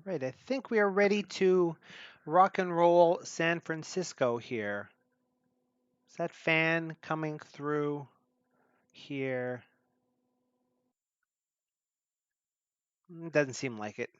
Right, I think we are ready to rock and roll San Francisco here. Is that fan coming through here? Doesn't seem like it.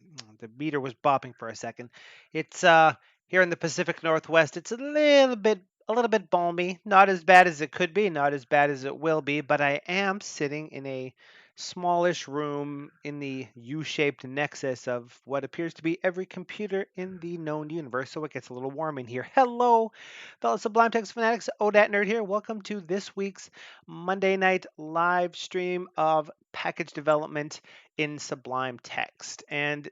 The meter was bopping for a second. It's here in the Pacific Northwest. It's a little bit balmy. Not as bad as it could be, not as bad as it will be, but I am sitting in a smallish room in the U-shaped nexus of what appears to be every computer in the known universe, so it gets a little warm in here. Hello, fellow Sublime Text Fanatics. OdatNurd here. Welcome to this week's Monday night live stream of package development in Sublime Text. And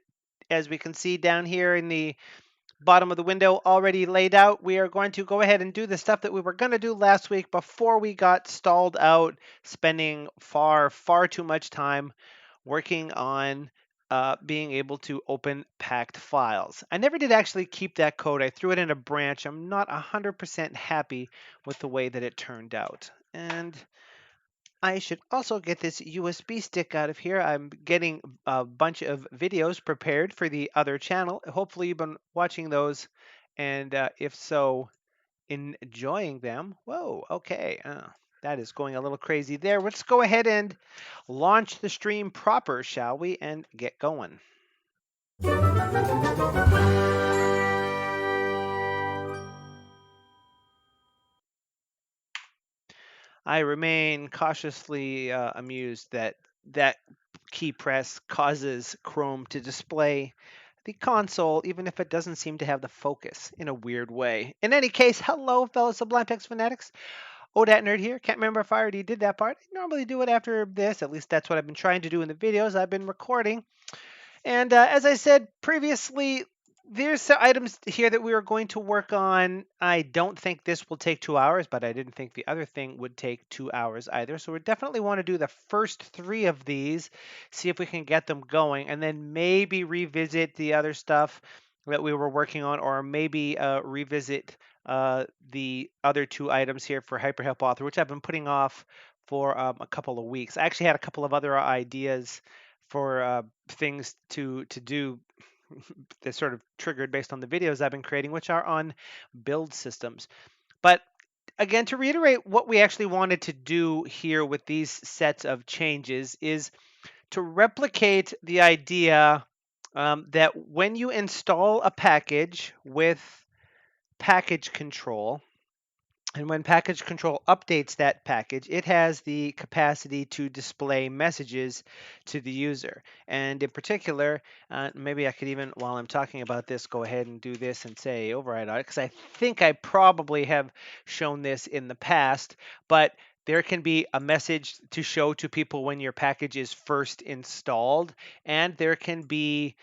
as we can see down here in the bottom of the window already laid out, we are going to go ahead and do the stuff that we were going to do last week before we got stalled out, spending far too much time working on being able to open packed files. I never did actually keep that code. I threw it in a branch. I'm not 100% happy with the way that it turned out. And I should also get this USB stick out of here. I'm getting a bunch of videos prepared for the other channel. Hopefully you've been watching those, and if so, enjoying them. Whoa, okay. That is going a little crazy there. Let's go ahead and launch the stream proper, shall we, and get going. I remain cautiously amused that that key press causes Chrome to display the console, even if it doesn't seem to have the focus in a weird way. In any case, hello, fellow Sublime Text Fanatics. OdatNurd here. Can't remember if I already did that part. I normally do it after this. At least that's what I've been trying to do in the videos I've been recording. And as I said previously, there's some items here that we are going to work on. I don't think this will take 2 hours, but I didn't think the other thing would take 2 hours either. So we definitely want to do the first three of these, see if we can get them going, and then maybe revisit the other stuff that we were working on, or maybe revisit the other two items here for HyperHelp Author, which I've been putting off for a couple of weeks. I actually had a couple of other ideas for things to do that's sort of triggered based on the videos I've been creating, which are on build systems. But again, to reiterate, what we actually wanted to do here with these sets of changes is to replicate the idea that when you install a package with package control, and when package control updates that package, it has the capacity to display messages to the user. And in particular, maybe I could even, while I'm talking about this, go ahead and do this and say override audit, because I think I probably have shown this in the past, but there can be a message to show to people when your package is first installed, and there can be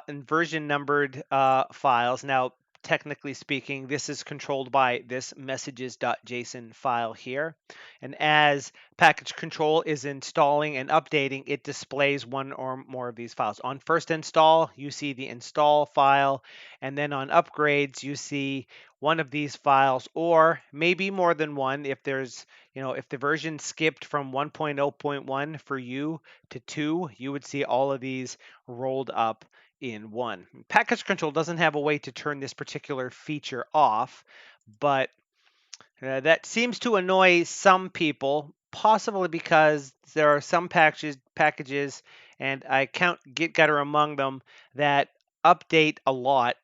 version numbered files. Now, technically speaking, this is controlled by this messages.json file here. And as package control is installing and updating, it displays one or more of these files. On first install, you see the install file, and then on upgrades, you see one of these files, or maybe more than one if there's, if the version skipped from 1.0.1 for you to 2, you would see all of these rolled up in one. Package control doesn't have a way to turn this particular feature off, but that seems to annoy some people, possibly because there are some packages, and I count GitGutter among them, that update a lot,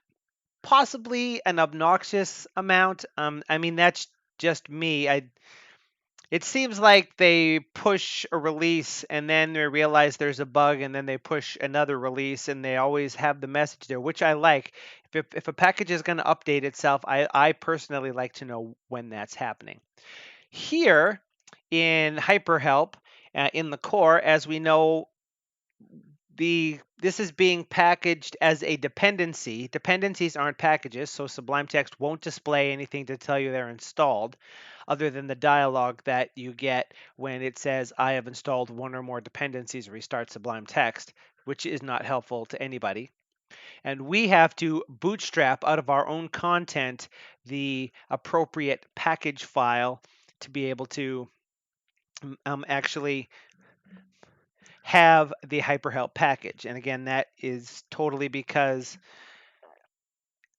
possibly an obnoxious amount. I mean, that's just me. It seems like they push a release and then they realize there's a bug and then they push another release and they always have the message there, which I like. If a package is going to update itself, I personally like to know when that's happening. Here in HyperHelp, in the core, as we know, this is being packaged as a dependency. Dependencies aren't packages, so Sublime Text won't display anything to tell you they're installed, other than the dialog that you get when it says, I have installed one or more dependencies, restart Sublime Text, which is not helpful to anybody. And we have to bootstrap out of our own content the appropriate package file to be able to actually have the hyperhelp package. And again, that is totally because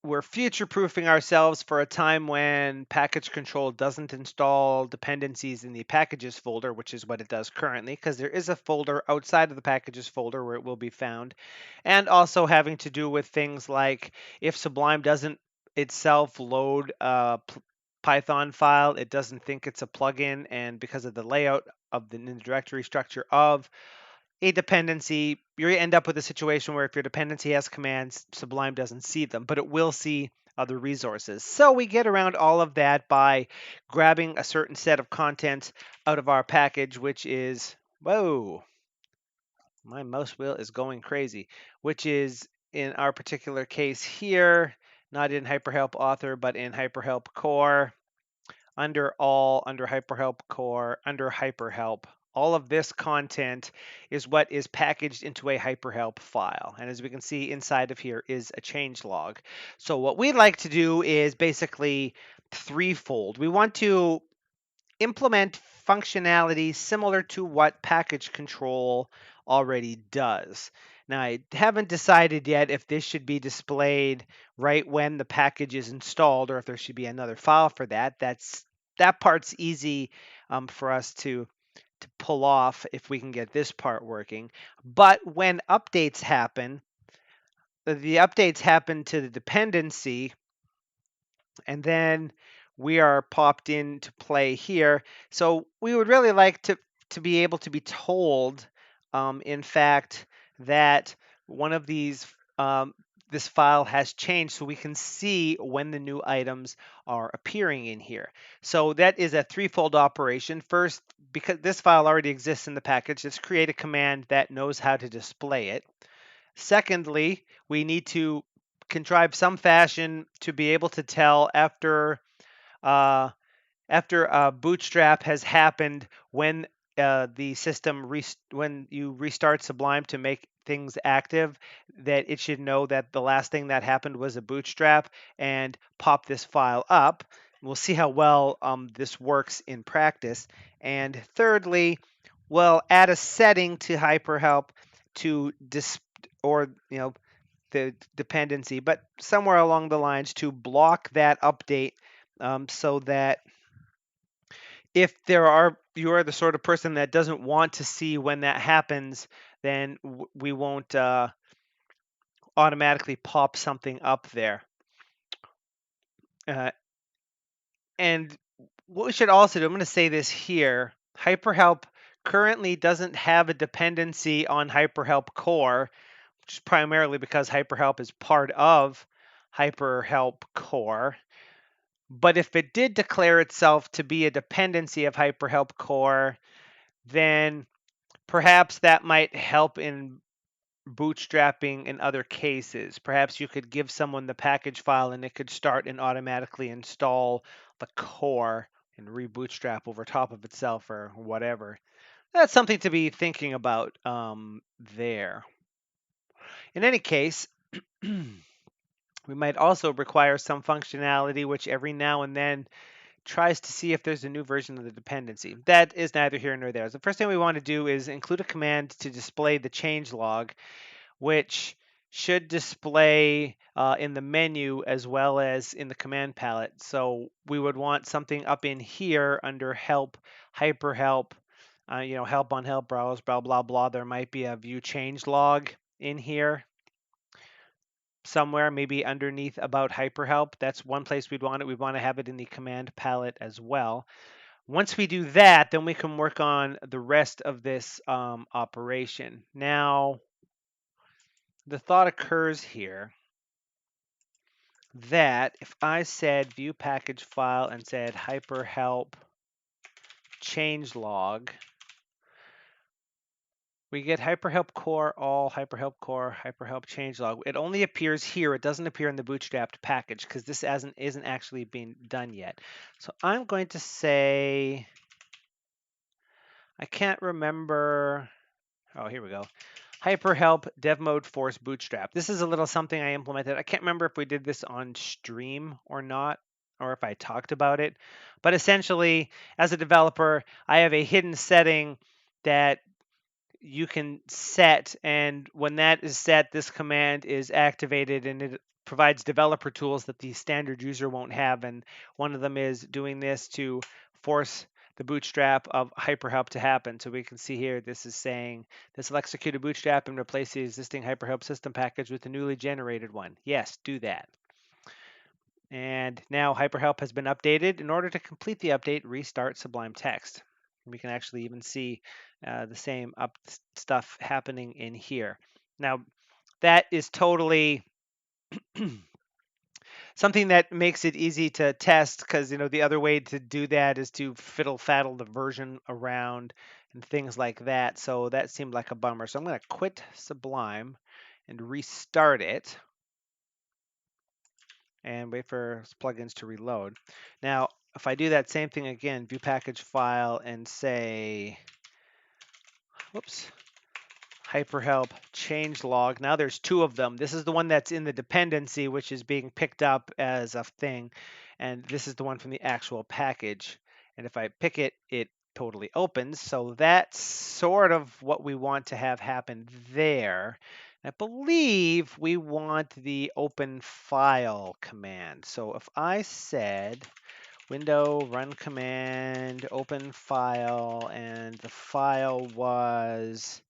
we're future proofing ourselves for a time when package control doesn't install dependencies in the packages folder, which is what it does currently, because there is a folder outside of the packages folder where it will be found. And also having to do with things like if Sublime doesn't itself load a Python file, it doesn't think it's a plugin. And because of the layout of the in the directory structure of a dependency, you end up with a situation where if your dependency has commands, Sublime doesn't see them, but it will see other resources. So we get around all of that by grabbing a certain set of content out of our package, which is, whoa, my mouse wheel is going crazy, which is in our particular case here, not in HyperHelp author, but in HyperHelp core under all, under HyperHelp core, under HyperHelp. All of this content is what is packaged into a HyperHelp file. And as we can see inside of here is a changelog. So what we'd like to do is basically threefold. We want to implement functionality similar to what package control already does. Now, I haven't decided yet if this should be displayed right when the package is installed or if there should be another file for that. That part's easy for us to pull off if we can get this part working. But when updates happen, the updates happen to the dependency and then we are popped into play here. So we would really like to be able to be told, in fact, that one of these this file has changed so we can see when the new items are appearing in here. So that is a threefold operation. First, because this file already exists in the package, let's create a command that knows how to display it. Secondly, we need to contrive some fashion to be able to tell uh, after bootstrap has happened when the system when you restart Sublime to make things active, that it should know that the last thing that happened was a bootstrap and pop this file up. We'll see how well this works in practice. And thirdly, we'll add a setting to HyperHelp to or the dependency, but somewhere along the lines to block that update so that if you are the sort of person that doesn't want to see when that happens, then we won't automatically pop something up there. Uh, and what we should also do, I'm going to say this here, HyperHelp currently doesn't have a dependency on HyperHelp core, which is primarily because HyperHelp is part of HyperHelp core. But if it did declare itself to be a dependency of HyperHelp core, then perhaps that might help in bootstrapping in other cases. Perhaps you could give someone the package file and it could start and automatically install the core and rebootstrap over top of itself or whatever. That's something to be thinking about there. In any case, we might also require some functionality which every now and then tries to see if there's a new version of the dependency. That is neither here nor there. So the first thing we want to do is include a command to display the changelog, which should display in the menu as well as in the command palette. So we would want something up in here under help, hyperhelp, help on help browse, blah, blah, blah. There might be a view changelog in here somewhere, maybe underneath about hyperhelp. That's one place we'd want it. We'd want to have it in the command palette as well. Once we do that, then we can work on the rest of this operation. Now, the thought occurs here that if I said view package file and said hyperhelp changelog, we get hyperhelp core, all hyperhelp core, hyperhelp changelog. It only appears here. It doesn't appear in the bootstrapped package because this isn't actually being done yet. So I'm going to say, I can't remember. Oh, here we go. HyperHelp dev mode force bootstrap. This is a little something I implemented. I can't remember if we did this on stream or not, or if I talked about it. But essentially, as a developer, I have a hidden setting that you can set, and when that is set, this command is activated, and it provides developer tools that the standard user won't have. And one of them is doing this to force the bootstrap of HyperHelp to happen. So we can see here, this is saying this will execute a bootstrap and replace the existing HyperHelp system package with a newly generated one. Yes, do that. And now HyperHelp has been updated. In order to complete the update, restart Sublime Text. We can actually even see the same stuff happening in here. Now, that is totally something that makes it easy to test, because the other way to do that is to fiddle faddle the version around and things like that. So that seemed like a bummer. So I'm going to quit Sublime and restart it and wait for plugins to reload. Now, if I do that same thing again, view package file and say, whoops, HyperHelp changelog. Now there's two of them. This is the one that's in the dependency, which is being picked up as a thing. And this is the one from the actual package. And if I pick it, it totally opens. So that's sort of what we want to have happen there. I believe we want the open file command. So if I said window run command open file, and the file was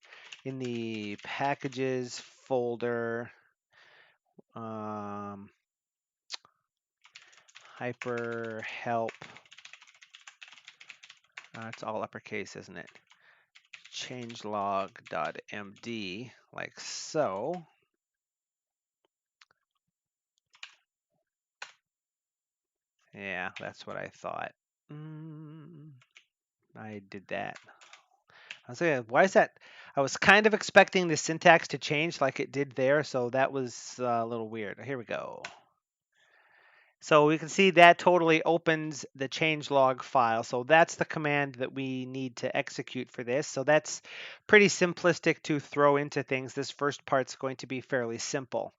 in the packages folder, hyper help, it's all uppercase, isn't it? Changelog.md, like so. Yeah, that's what I thought. I did that. I was saying, why is that? I was kind of expecting the syntax to change like it did there, so that was a little weird. Here we go. So we can see that totally opens the changelog file. So that's the command that we need to execute for this. So that's pretty simplistic to throw into things. This first part's going to be fairly simple.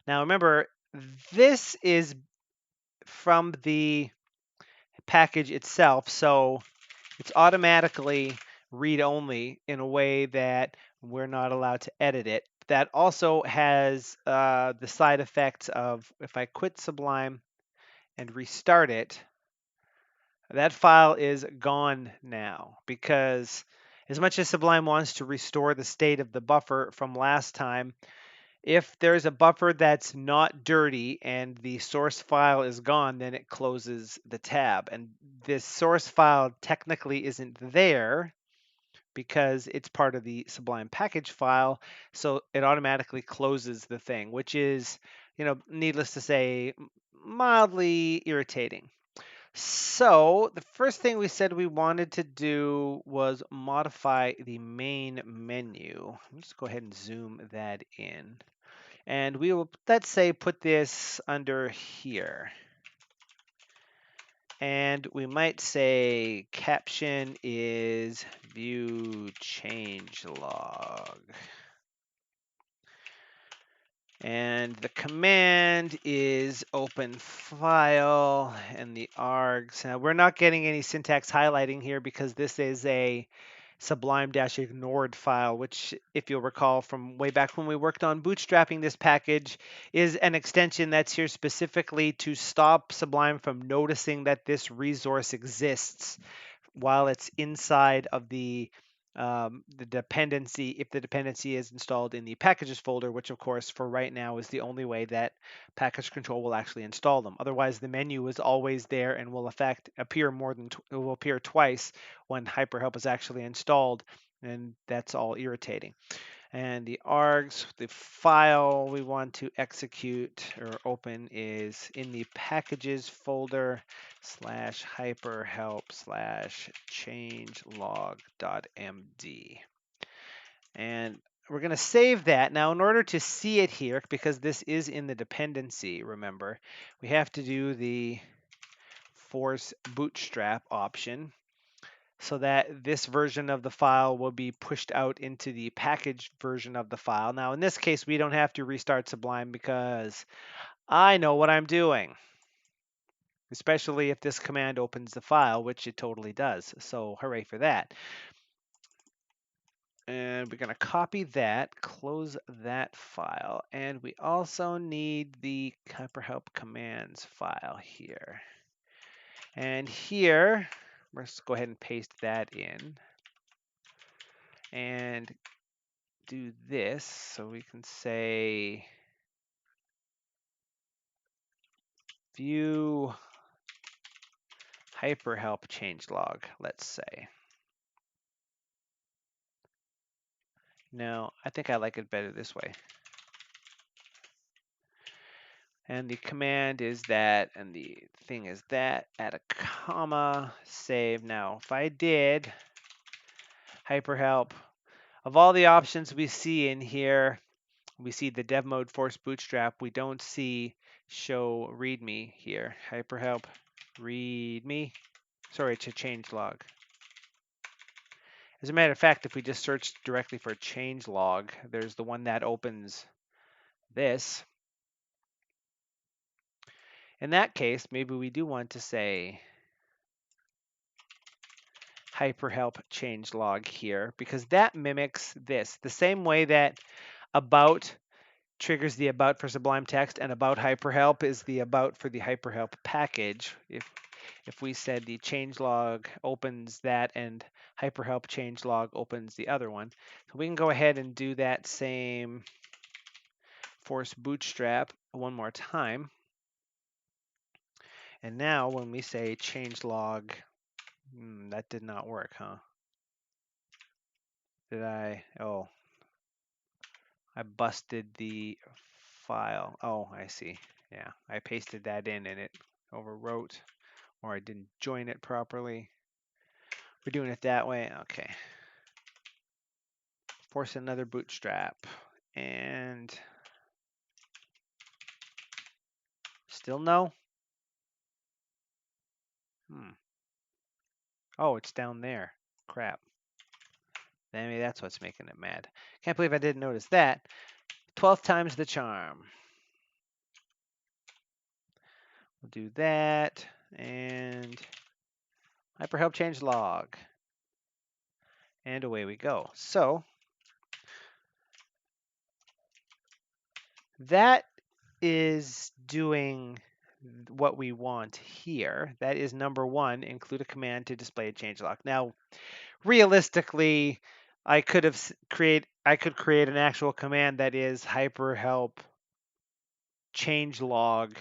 Now remember, this is from the package itself, so it's automatically read-only in a way that we're not allowed to edit it. That also has the side effects of, if I quit Sublime and restart it, that file is gone now, because as much as Sublime wants to restore the state of the buffer from last time, if there's a buffer that's not dirty and the source file is gone, then it closes the tab. And this source file technically isn't there because it's part of the Sublime package file, so it automatically closes the thing, which is, needless to say, mildly irritating. So the first thing we said we wanted to do was modify the main menu. Let's go ahead and zoom that in. And we will, let's say, put this under here. And we might say caption is view changelog. And the command is open file, and the args. Now, we're not getting any syntax highlighting here because this is a Sublime-ignored file, which, if you'll recall from way back when we worked on bootstrapping this package, is an extension that's here specifically to stop Sublime from noticing that this resource exists while it's inside of the dependency, if the dependency is installed in the packages folder, which of course for right now is the only way that package control will actually install them. Otherwise, the menu is always there and will appear it will appear twice when HyperHelp is actually installed, and that's all irritating. And the args, the file we want to execute or open is in the packages folder /hyperhelp/changelog.md. And we're going to save that. Now, in order to see it here, because this is in the dependency, remember, we have to do the force bootstrap option, so that this version of the file will be pushed out into the packaged version of the file. Now, in this case, we don't have to restart Sublime because I know what I'm doing, especially if this command opens the file, which it totally does. So hooray for that. And we're going to copy that, close that file, and we also need the hyperhelp commands file here. And here, let's go ahead and paste that in and do this. So we can say view hyperhelp changelog, let's say. No, I think I like it better this way. And the command is that, and the thing is that, add a comma, save. Now, if I did hyperhelp, of all the options we see in here, we see the dev mode force bootstrap. We don't see show readme here. Hyperhelp readme. Sorry, it's a changelog. As a matter of fact, if we just search directly for changelog, there's the one that opens this. In that case, maybe we do want to say hyperhelp changelog here, because that mimics this. The same way that about triggers the about for Sublime Text and about hyperhelp is the about for the hyperhelp package. If we said the changelog opens that and hyperhelp changelog opens the other one. So we can go ahead and do that same force bootstrap one more time. And now when we say changelog, that did not work, huh? Did I? Oh, I busted the file. Oh, I see. Yeah, I pasted that in and it overwrote, or I didn't join it properly. We're doing it that way. Okay. Force another bootstrap. And still no? Oh, it's down there. Crap. Maybe that's what's making it mad. Can't believe I didn't notice that. 12th time's the charm. We'll do that. And hyperhelp changelog. And away we go. So that is doing what we want here. That is number one, include a command to display a changelog. Now, realistically, I could create an actual command that is hyperhelp changelog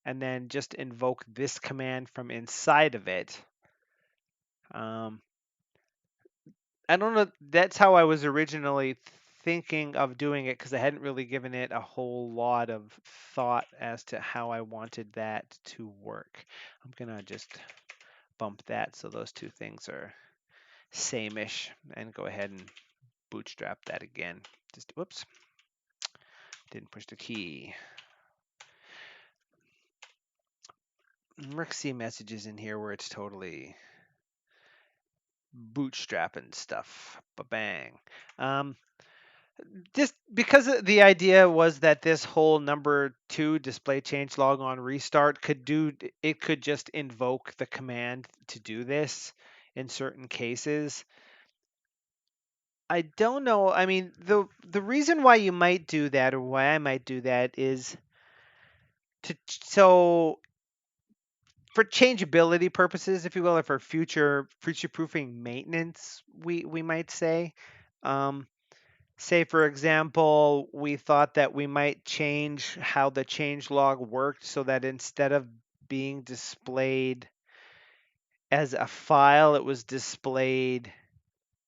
and then just invoke this command from inside of it. I don't know. That's how I was originally thinking of doing it because I hadn't really given it a whole lot of thought as to how I wanted that to work. I'm gonna just bump that so those two things are same-ish and go ahead and bootstrap that again. Just whoops, didn't push the key. Merc messages in here where it's totally bootstrapping stuff. Ba-bang. Just because the idea was that this whole number 2 display changelog on restart could just invoke the command to do this in certain cases. I don't know. I mean, the reason why you might do that, or why I might do that, is so for changeability purposes, if you will, or for future proofing maintenance, we might say. Say, for example, we thought that we might change how the changelog worked so that instead of being displayed as a file, it was displayed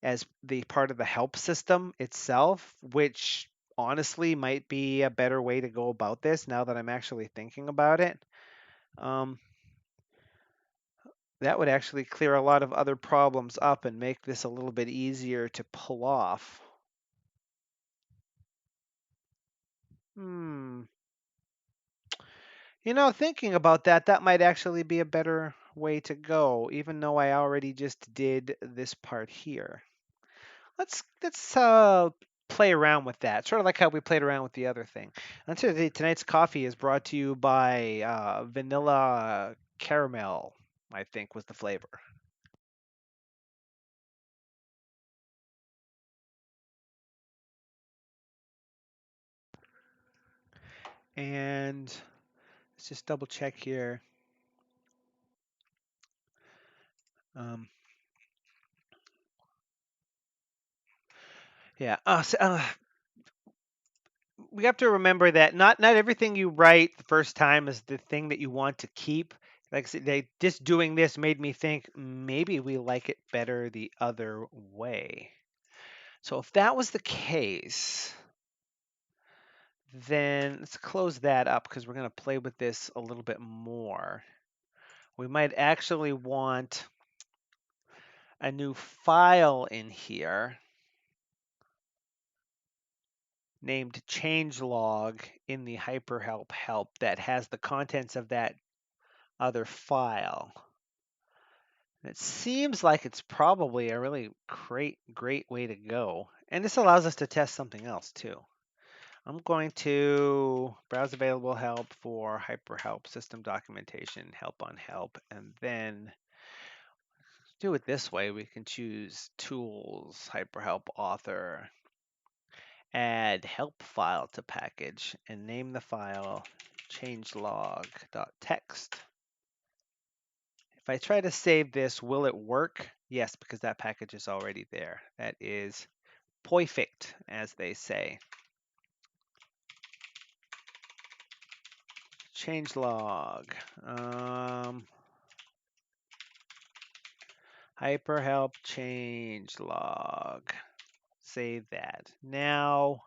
as the part of the help system itself, which honestly might be a better way to go about this now that I'm actually thinking about it. That would actually clear a lot of other problems up and make this a little bit easier to pull off. You know, thinking about that, that might actually be a better way to go, even though I already just did this part here. Let's play around with that, sort of like how we played around with the other thing. And so tonight's coffee is brought to you by vanilla caramel, I think was the flavor. And let's just double check here. Yeah. We have to remember that not everything you write the first time is the thing that you want to keep. Like I said, just doing this made me think maybe we like it better the other way. So if that was the case, then let's close that up because we're going to play with this a little bit more. We might actually want a new file in here named Changelog in the hyperhelp help that has the contents of that other file. It seems like it's probably a really great way to go. And this allows us to test something else too. I'm going to browse available help for hyperhelp system documentation, help on help, and then do it this way. We can choose tools, hyperhelp author, add help file to package, and name the file changelog.txt. If I try to save this, will it work? Yes, because that package is already there. That is perfect, as they say. Changelog. Hyperhelp changelog. Save that. Now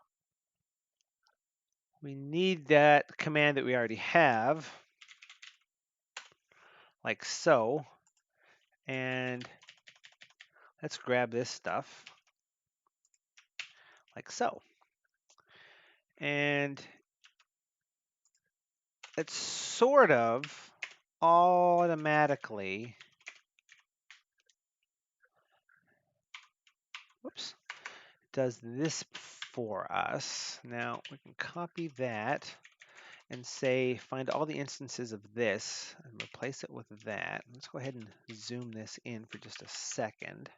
we need that command that we already have, like so. And let's grab this stuff, like so. And it sort of automatically, whoops, does this for us. Now we can copy that and say find all the instances of this and replace it with that. Let's go ahead and zoom this in for just a second.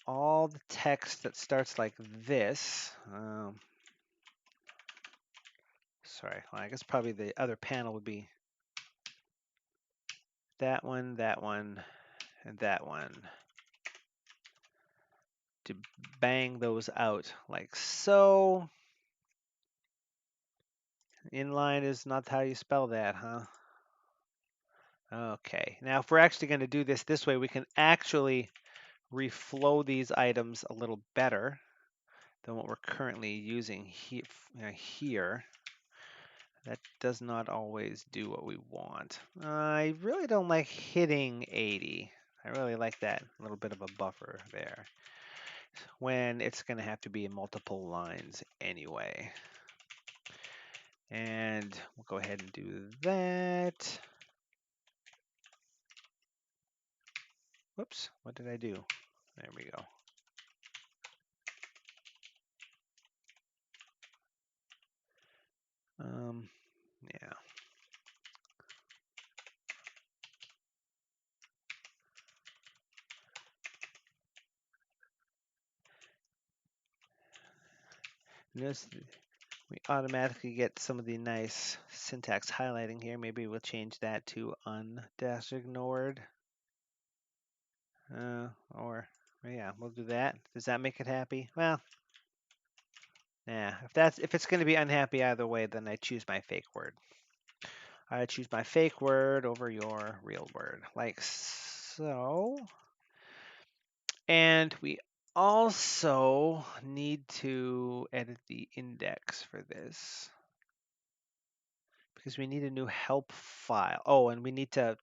All the text that starts like this, sorry, well, I guess probably the other panel would be that one, and that one. To bang those out like so. Inline is not how you spell that, huh? Okay, now if we're actually going to do this way, we can actually reflow these items a little better than what we're currently using here. That does not always do what we want. I really don't like hitting 80. I really like that little bit of a buffer there when it's going to have to be in multiple lines anyway. And we'll go ahead and do that. Whoops, what did I do? There we go. Yeah. Notice we automatically get some of the nice syntax highlighting here. Maybe we'll change that to un-ignored. Or yeah, we'll do that. Does that make it happy? Well, yeah. If it's going to be unhappy either way, then I choose my fake word. I choose my fake word over your real word, like so. And we also need to edit the index for this because we need a new help file. Oh, and we need to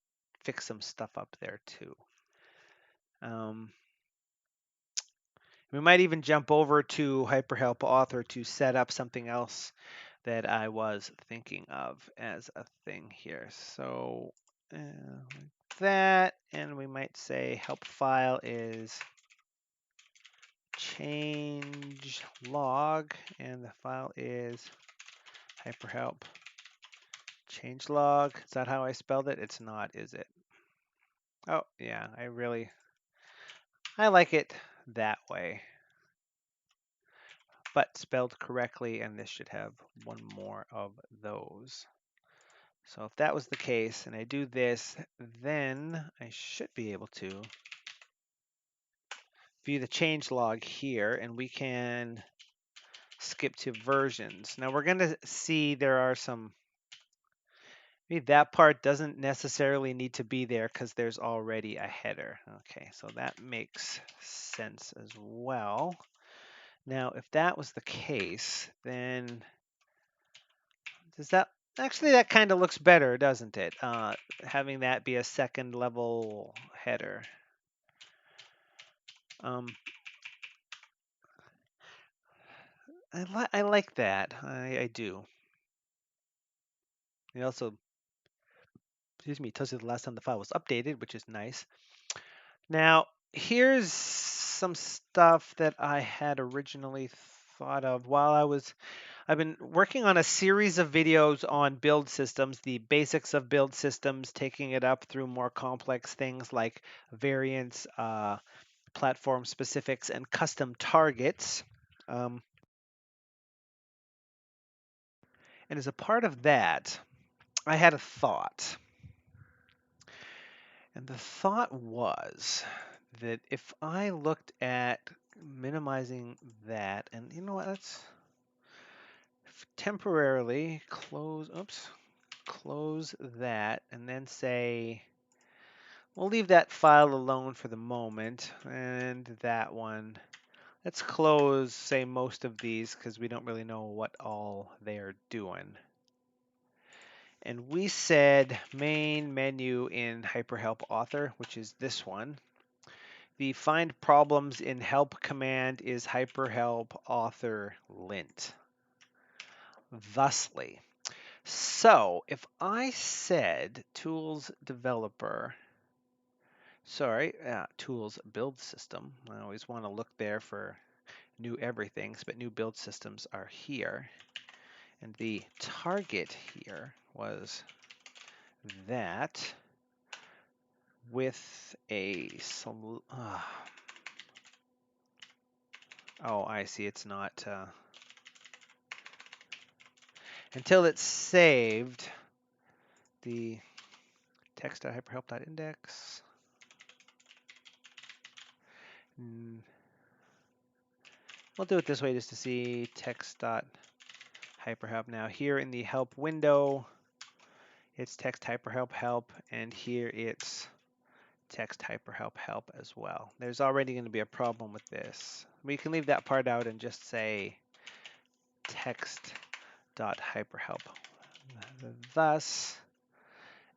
fix some stuff up there too. We might even jump over to hyperhelp author to set up something else that I was thinking of as a thing here. So like that, and we might say help file is change log, and the file is hyperhelp changelog. Is that how I spelled it? It's not, is it? Oh yeah, I like it that way. but spelled correctly, and this should have one more of those. So if that was the case, and I do this, then I should be able to view the changelog here, and we can skip to versions. Now we're going to see there are some, maybe that part doesn't necessarily need to be there because there's already a header. Okay, so that makes sense as well. Now, if that was the case, then does that, actually that kind of looks better, doesn't it? Having that be a second level header. Um, I like that. I do. It also, excuse me, tells you the last time the file was updated, which is nice. Now, here's some stuff that I had originally thought of while I've been working on a series of videos on build systems, the basics of build systems, taking it up through more complex things like variants, platform specifics, and custom targets. And as a part of that, I had a thought. And the thought was that if I looked at minimizing that, and you know what, let's temporarily close that, and then say, we'll leave that file alone for the moment, and that one. Let's close, say, most of these because we don't really know what all they're doing. And we said main menu in HyperHelp Author, which is this one. The find problems in help command is HyperHelp Author lint. Thusly. So if I said tools developer, tools build system, I always want to look there for new everythings, but new build systems are here. And the target here was that with a oh, I see, it's not until it's saved the text.hyperhelp.index. We'll do it this way just to see text.hyperhelp. Now here in the help window, it's text hyperhelp help, and here it's text hyperhelp help as well. There's already going to be a problem with this. We can leave that part out and just say text.hyperhelp. Thus,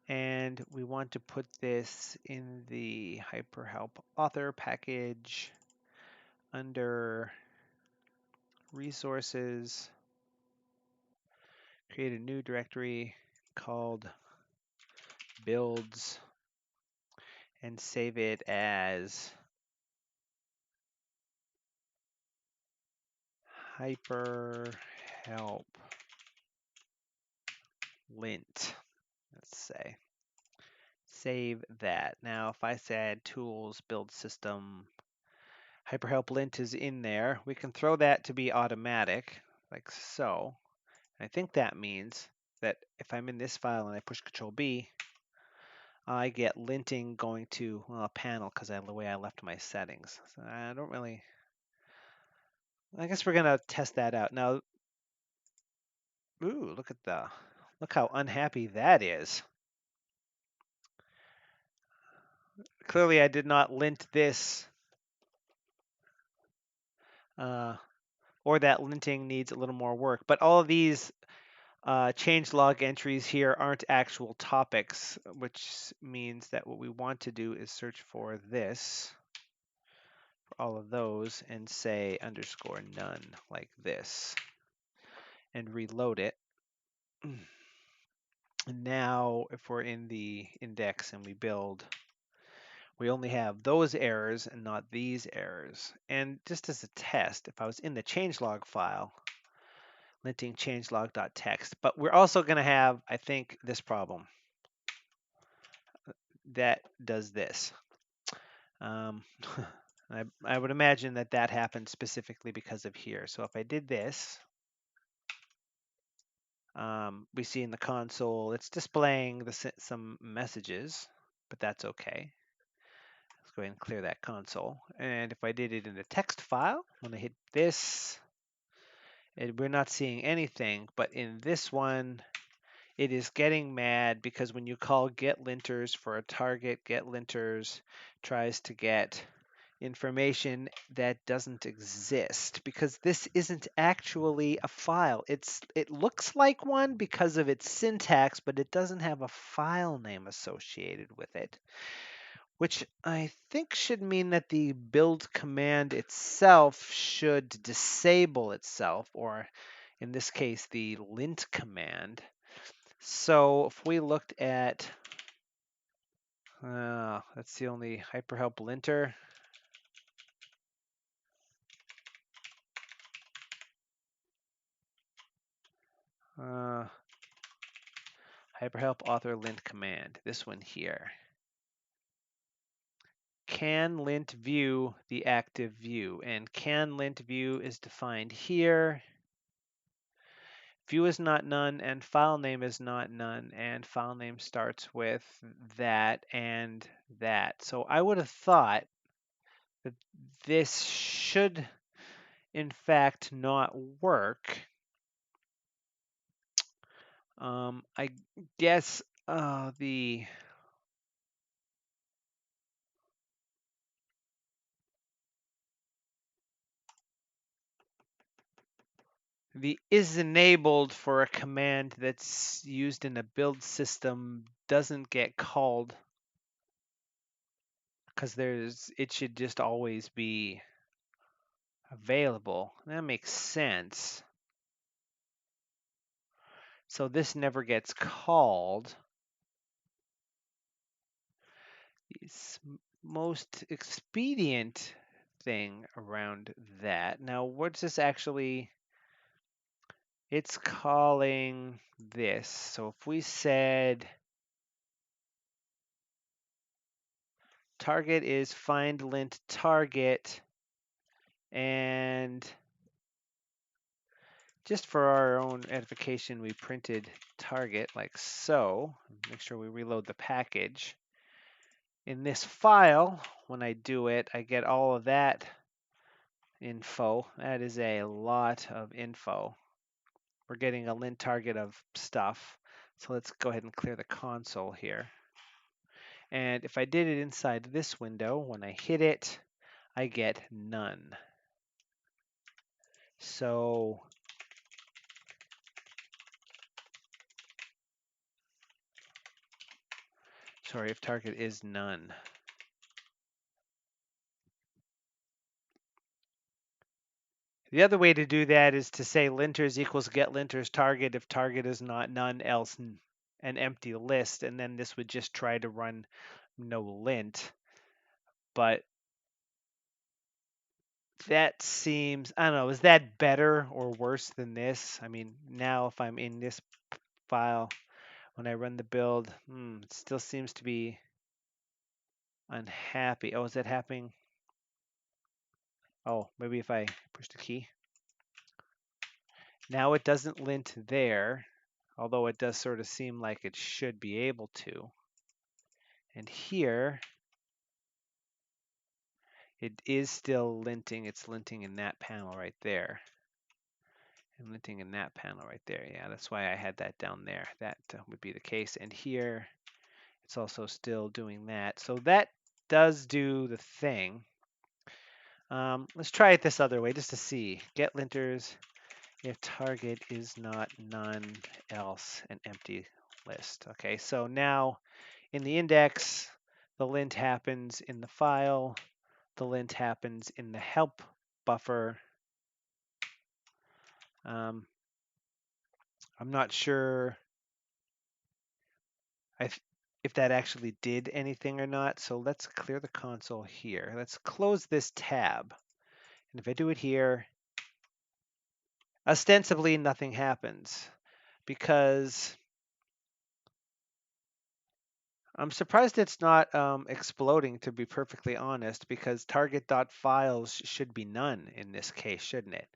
and we want to put this in the hyperhelp author package under resources, create a new directory called builds and save it as hyperhelp lint. Let's say. Save that. Now, if I said tools, build system, hyperhelp lint is in there, we can throw that to be automatic, like so. I think that means that if I'm in this file and I push Control B, I get linting going to a panel because of the way I left my settings. So I don't really. I guess we're gonna test that out now. Ooh, look how unhappy that is. Clearly, I did not lint this, or that linting needs a little more work. But all of these changelog entries here aren't actual topics, which means that what we want to do is search for this, for all of those, and say underscore none like this, and reload it. And now, if we're in the index and we build, we only have those errors and not these errors. And just as a test, if I was in the changelog file, linting changelog.txt, but we're also going to have, I think, this problem that does this. I would imagine that that happened specifically because of here. So if I did this, we see in the console, it's displaying some messages, but that's okay. Let's go ahead and clear that console. And if I did it in a text file, when I hit this, we're not seeing anything, but in this one, it is getting mad because when you call get linters for a target, get linters tries to get information that doesn't exist because this isn't actually a file. It looks like one because of its syntax, but it doesn't have a file name associated with it, which I think should mean that the build command itself should disable itself, or in this case, the lint command. So if we looked at, that's the only hyperhelp linter. Hyperhelp author lint command, this one here. Can lint view the active view, and can lint view is defined here. View is not none, and file name is not none, and file name starts with that and that. So I would have thought that this should, in fact, not work. I guess the is enabled for a command that's used in a build system doesn't get called because it should just always be available. That makes sense. So this never gets called. It's most expedient thing around that. Now, what's this actually? It's calling this. So if we said target is find lint target, and just for our own edification, we printed target like so. Make sure we reload the package. In this file, when I do it, I get all of that info. That is a lot of info. We're getting a lint target of stuff. So let's go ahead and clear the console here. And if I did it inside this window, when I hit it, I get none. So sorry, if target is none. The other way to do that is to say linters equals get linters target if target is not none, else an empty list, and then this would just try to run no lint. But that seems, I don't know, is that better or worse than this? I mean, now if I'm in this file, when I run the build, it still seems to be unhappy. Oh, is that happening? Oh, maybe if I push the key. Now it doesn't lint there, although it does sort of seem like it should be able to. And here, it is still linting. It's linting in that panel right there. And linting in that panel right there. Yeah, that's why I had that down there. That would be the case. And here, it's also still doing that. So that does do the thing. Let's try it this other way just to see. Get linters if target is not none, else an empty list. Okay, so now in the index, the lint happens in the file. The lint happens in the help buffer. I'm not sure if that actually did anything or not. So let's clear the console here. Let's close this tab. And if I do it here, ostensibly nothing happens because I'm surprised it's not exploding, to be perfectly honest, because target.files should be none in this case, shouldn't it?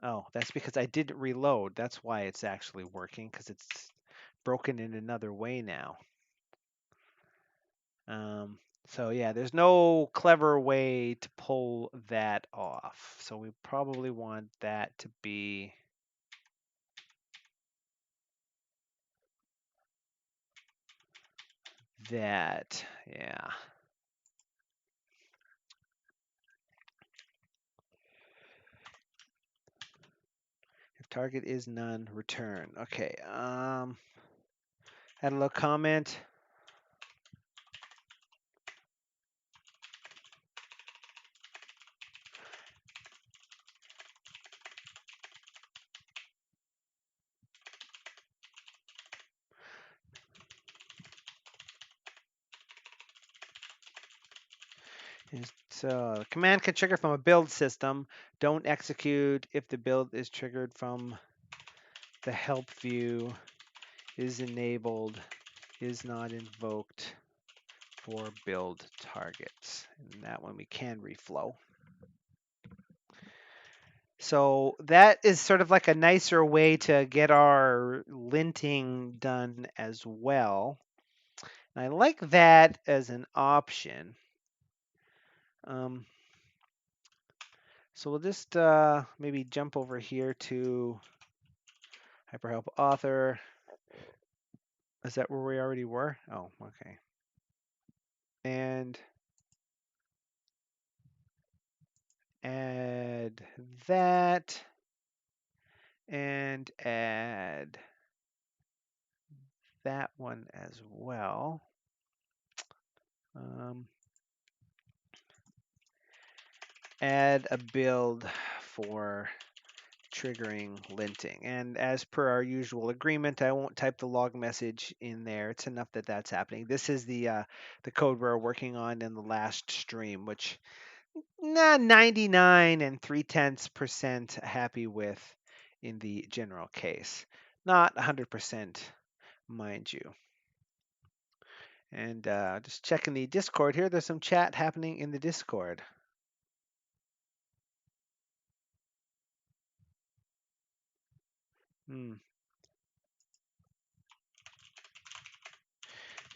Oh, that's because I didn't reload. That's why it's actually working, because it's broken in another way now. Um, so yeah, there's no clever way to pull that off. So we probably want that to be that. Yeah. If target is none, return. Okay. Add a little comment. So the command can trigger from a build system. Don't execute if the build is triggered from the help view, is enabled, is not invoked for build targets. And that one we can reflow. So that is sort of like a nicer way to get our linting done as well. And I like that as an option. So we'll just maybe jump over here to Hyperhelp Author. Is that where we already were? Oh, okay. And add that. And add that one as well. Add a build for triggering linting. And as per our usual agreement, I won't type the log message in there. It's enough that that's happening. This is the code we're working on in the last stream, which 99 and 3/10% happy with in the general case. Not 100%, mind you. And just checking the Discord here. There's some chat happening in the Discord.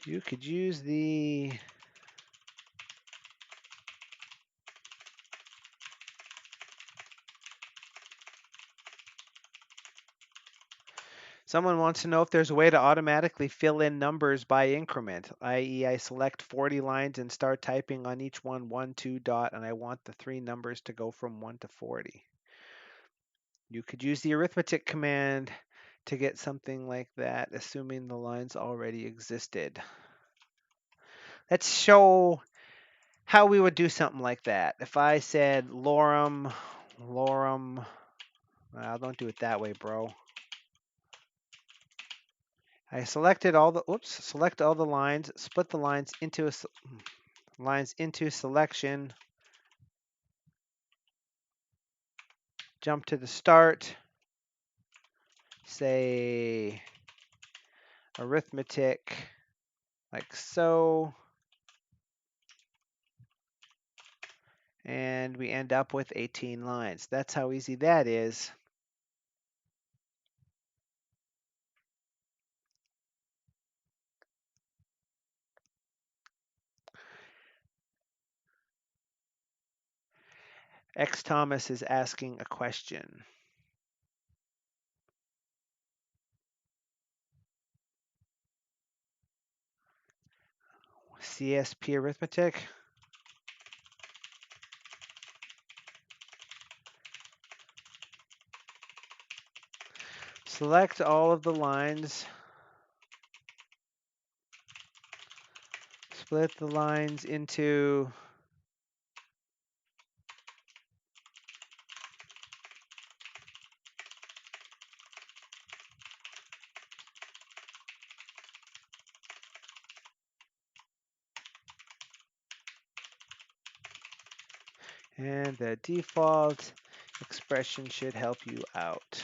You could use the Someone wants to know if there's a way to automatically fill in numbers by increment, i.e. I select 40 lines and start typing on each one 1, 2, dot, and I want the 3 numbers to go from 1 to 40. You could use the arithmetic command to get something like that, assuming the lines already existed. Let's show how we would do something like that. If I said lorem, well, don't do it that way, bro. I selected all the, select all the lines, split the lines into selection, jump to the start, say arithmetic, like so, and we end up with 18 lines. That's how easy that is. X Thomas is asking a question. CSP arithmetic. Select all of the lines. Split the lines into and the default expression should help you out.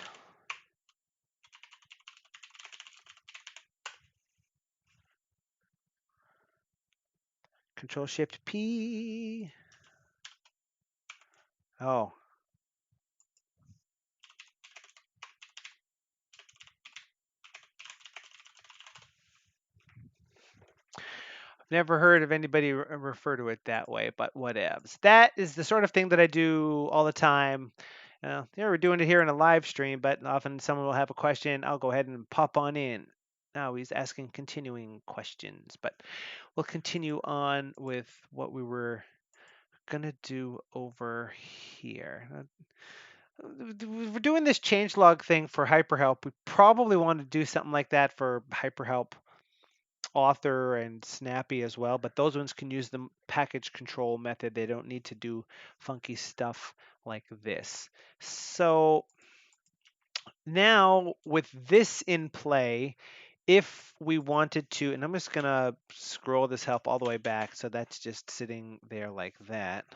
Control-Shift-P. Oh. Never heard of anybody refer to it that way, but whatevs. That is the sort of thing that I do all the time. We're doing it here in a live stream, but often someone will have a question. I'll go ahead and pop on in. Now he's asking continuing questions, but we'll continue on with what we were going to do over here. We're doing this changelog thing for HyperHelp. We probably want to do something like that for HyperHelp Author and Snappy as well, but those ones can use the package control method. They don't need to do funky stuff like this. So now with this in play, if we wanted to, and I'm just gonna scroll this help all the way back, so that's just sitting there like that.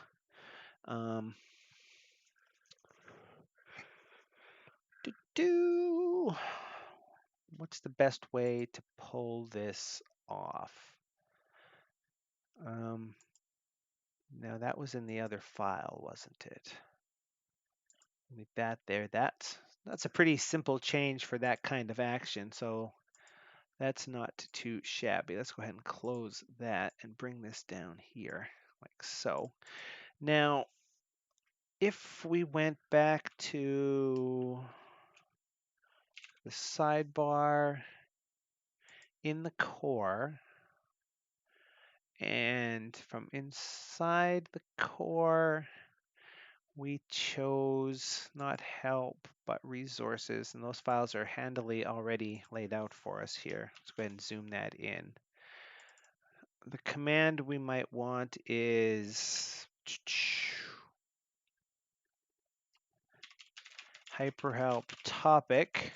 What's the best way to pull this off? No, that was in the other file, wasn't it? Leave that there. That's a pretty simple change for that kind of action, so that's not too shabby. Let's go ahead and close that and bring this down here, like so. Now, if we went back to the sidebar in the core, and from inside the core, we chose not help, but resources, and those files are handily already laid out for us here. Let's go ahead and zoom that in. The command we might want is hyperhelp topic,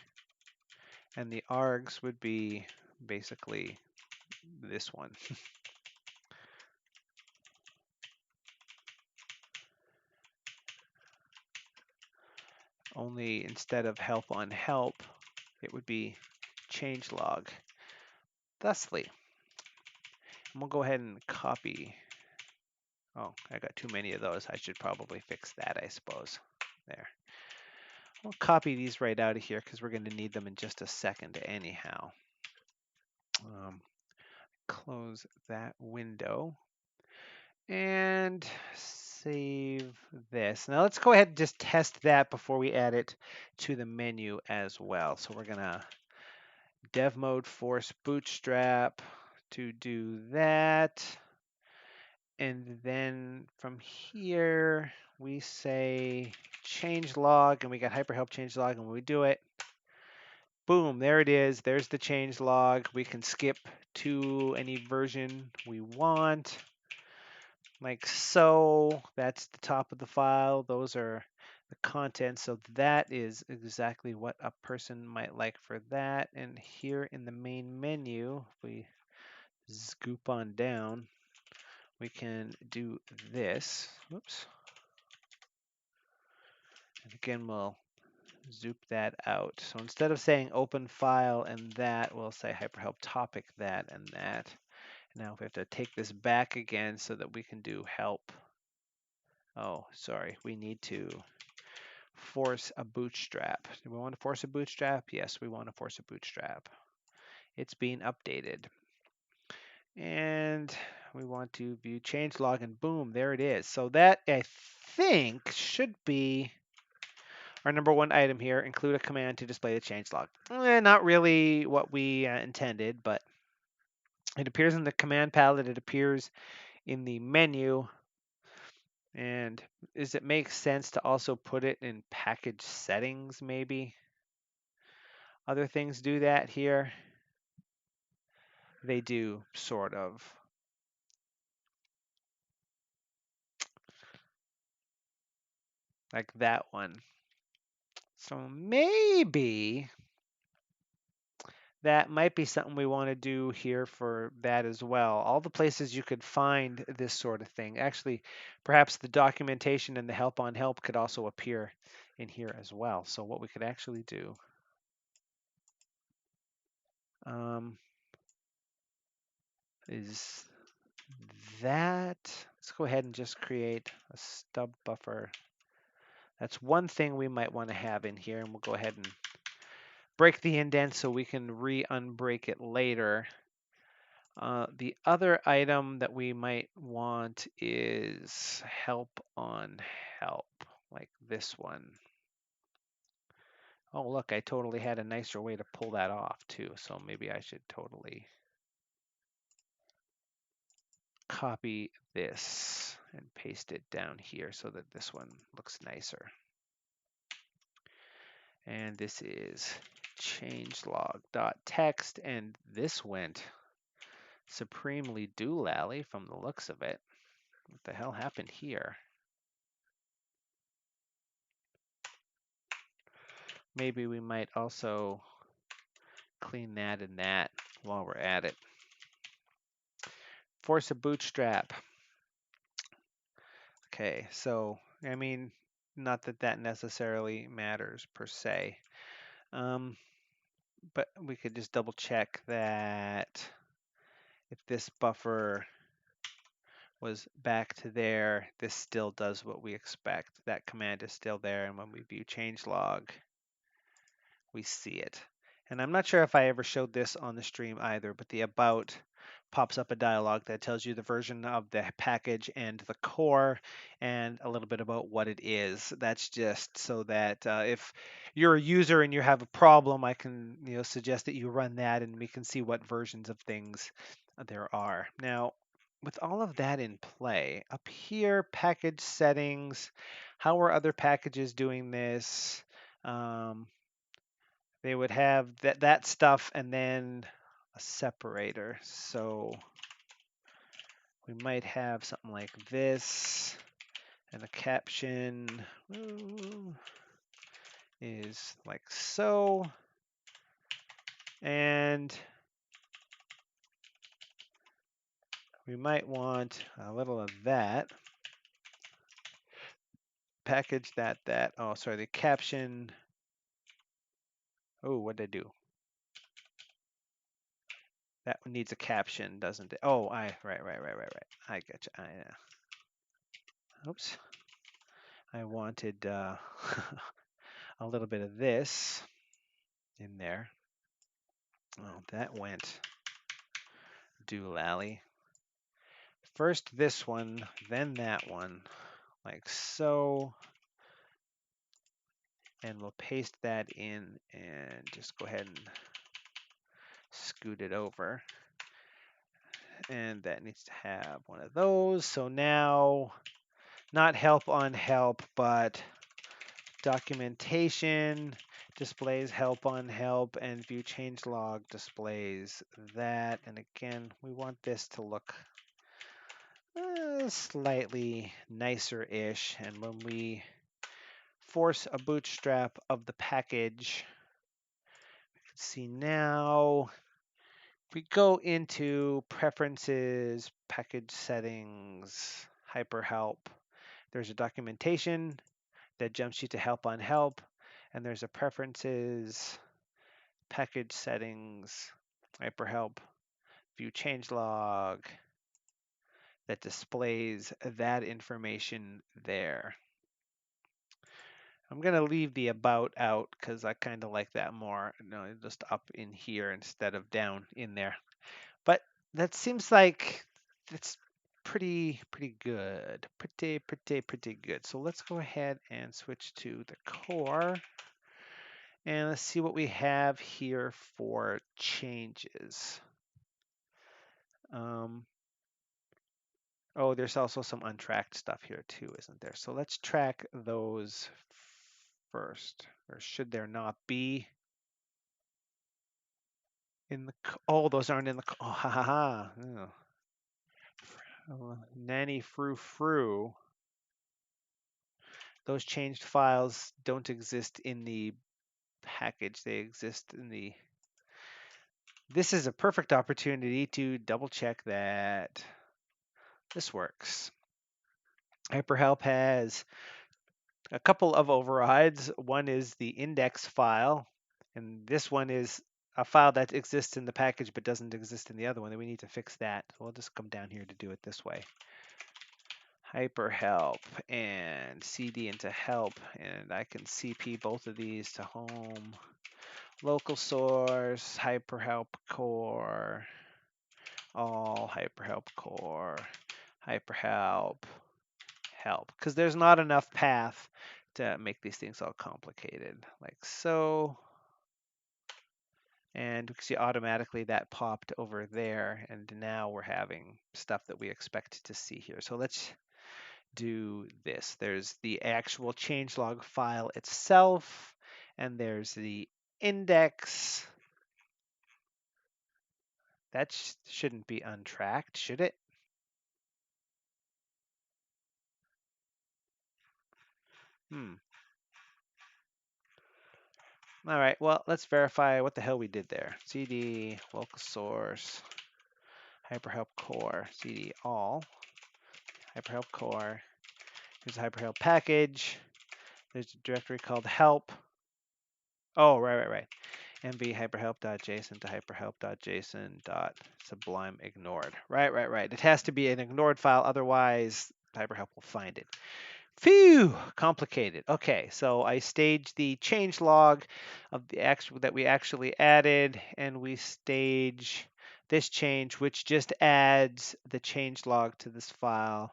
and the args would be basically this one. Only instead of help on help, it would be changelog. Thusly, and we'll go ahead and copy. Oh, I got too many of those. I should probably fix that, I suppose. There. We'll copy these right out of here because we're going to need them in just a second anyhow. Close that window and save this. Now let's go ahead and just test that before we add it to the menu as well. So we're going to dev mode force bootstrap to do that. And then from here, we say changelog, and we got hyperhelp changelog, and when we do it, boom, there it is. There's the changelog. We can skip to any version we want, like so. That's the top of the file. Those are the contents. So that is exactly what a person might like for that. And here in the main menu, if we scoop on down, we can do this. Whoops. And again, we'll zoop that out. So instead of saying open file and that, we'll say hyperhelp topic that and that. Now we have to take this back again so that we can do help. Oh, sorry. We need to force a bootstrap. Do we want to force a bootstrap? Yes, we want to force a bootstrap. It's being updated. And we want to view changelog, and boom, there it is. So that, I think, should be our number one item here. Include a command to display the changelog. Not really what we intended, but it appears in the command palette. It appears in the menu. And does it make sense to also put it in package settings, maybe? Other things do that here. They do, sort of. Like that one. So maybe that might be something we want to do here for that as well. All the places you could find this sort of thing. Actually, perhaps the documentation and the help on help could also appear in here as well. So what we could actually do is that. Let's go ahead and just create a stub buffer. That's one thing we might want to have in here, and we'll go ahead and break the indent so we can re-unbreak it later. The other item that we might want is help on help, like this one. Oh, look, I totally had a nicer way to pull that off too, so maybe I should totally copy this and paste it down here so that this one looks nicer. And this is changelog.txt, and this went supremely doolally from the looks of it. What the hell happened here? Maybe we might also clean that and that while we're at it. Force a bootstrap. Okay, so, I mean, not that that necessarily matters per se. But we could just double check that if this buffer was back to there, this still does what we expect. That command is still there, and when we view changelog, we see it. And I'm not sure if I ever showed this on the stream either, but the about pops up a dialog that tells you the version of the package and the core and a little bit about what it is. That's just so that if you're a user and you have a problem, I can suggest that you run that and we can see what versions of things there are. Now, with all of that in play, up here, package settings, how are other packages doing this? They would have that stuff and then a separator. So we might have something like this, and the caption is like so. And we might want a little of that. Package that. Oh, sorry, the caption. Oh, what did I do? That one needs a caption, doesn't it? Oh, right. I get you. Oops. I wanted a little bit of this in there. Oh, that went doolally. First this one, then that one, like so. And we'll paste that in and just go ahead and scoot it over. And that needs to have one of those. So now, not help on help, but documentation displays help on help, and view changelog displays that. And again, we want this to look slightly nicer-ish. And when we force a bootstrap of the package, you can see now, if we go into preferences, package settings, hyper help, there's a documentation that jumps you to help on help, and there's a preferences, package settings, hyper help, view changelog that displays that information there. I'm going to leave the about out because I kind of like that more. Just up in here instead of down in there. But that seems like it's pretty good. Pretty good. So let's go ahead and switch to the core. And let's see what we have here for changes. Oh, there's also some untracked stuff here too, isn't there? So let's track those first. Or should there not be? In the those aren't in the oh ha ha ha. Nanny frou. Those changed files don't exist in the package. They exist in the. This is a perfect opportunity to double check that this works. Hyperhelp has a couple of overrides. One is the index file, and this one is a file that exists in the package but doesn't exist in the other one, then we need to fix that. So we'll just come down here to do it this way. Hyper help and cd into help, and I can cp both of these to home, local source, hyper help core, all hyper help core, hyper help, help, because there's not enough path to make these things all complicated, like so. And we see automatically that popped over there, and now we're having stuff that we expect to see here. So let's do this. There's the actual changelog file itself, and there's the index. That shouldn't be untracked, should it? All right, well, let's verify what the hell we did there. cd local source hyperhelp core cd all hyperhelp core. Here's a hyperhelp package. There's a directory called help. Oh, right. mv hyperhelp.json to hyperhelp.json dot sublime ignored. Right. It has to be an ignored file, otherwise hyperhelp will find it. Phew, complicated. Okay, so I staged the change log of the actual that we actually added, and we stage this change, which just adds the change log to this file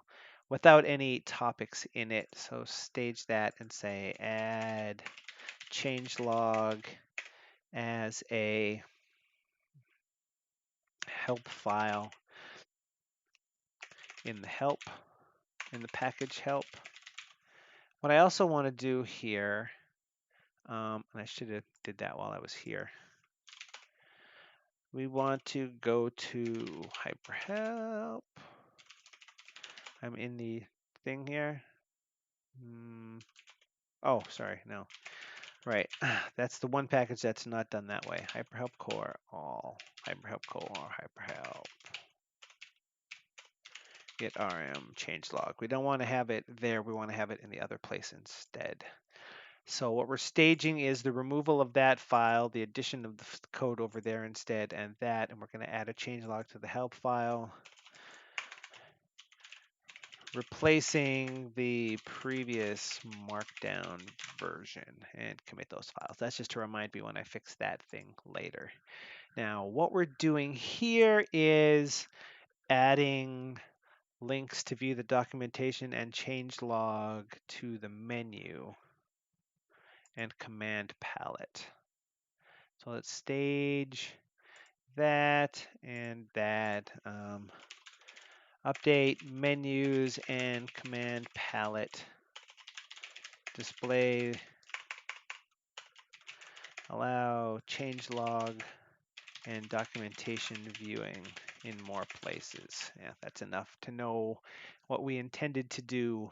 without any topics in it. So stage that and say add change log as a help file in the package help. What I also want to do here, and I should have did that while I was here. We want to go to hyperhelp. I'm in the thing here. Oh, sorry, no. Right, that's the one package that's not done that way. Hyperhelp core all, hyperhelp core, hyperhelp. Get rm changelog. We don't want to have it there. We want to have it in the other place instead. So what we're staging is the removal of that file, the addition of the code over there instead, and we're going to add a changelog to the help file, replacing the previous markdown version, and commit those files. That's just to remind me when I fix that thing later. Now, what we're doing here is adding links to view the documentation and changelog to the menu and command palette. So let's stage that and that. Update menus and command palette. Display. Allow changelog and documentation viewing in more places. Yeah, that's enough to know what we intended to do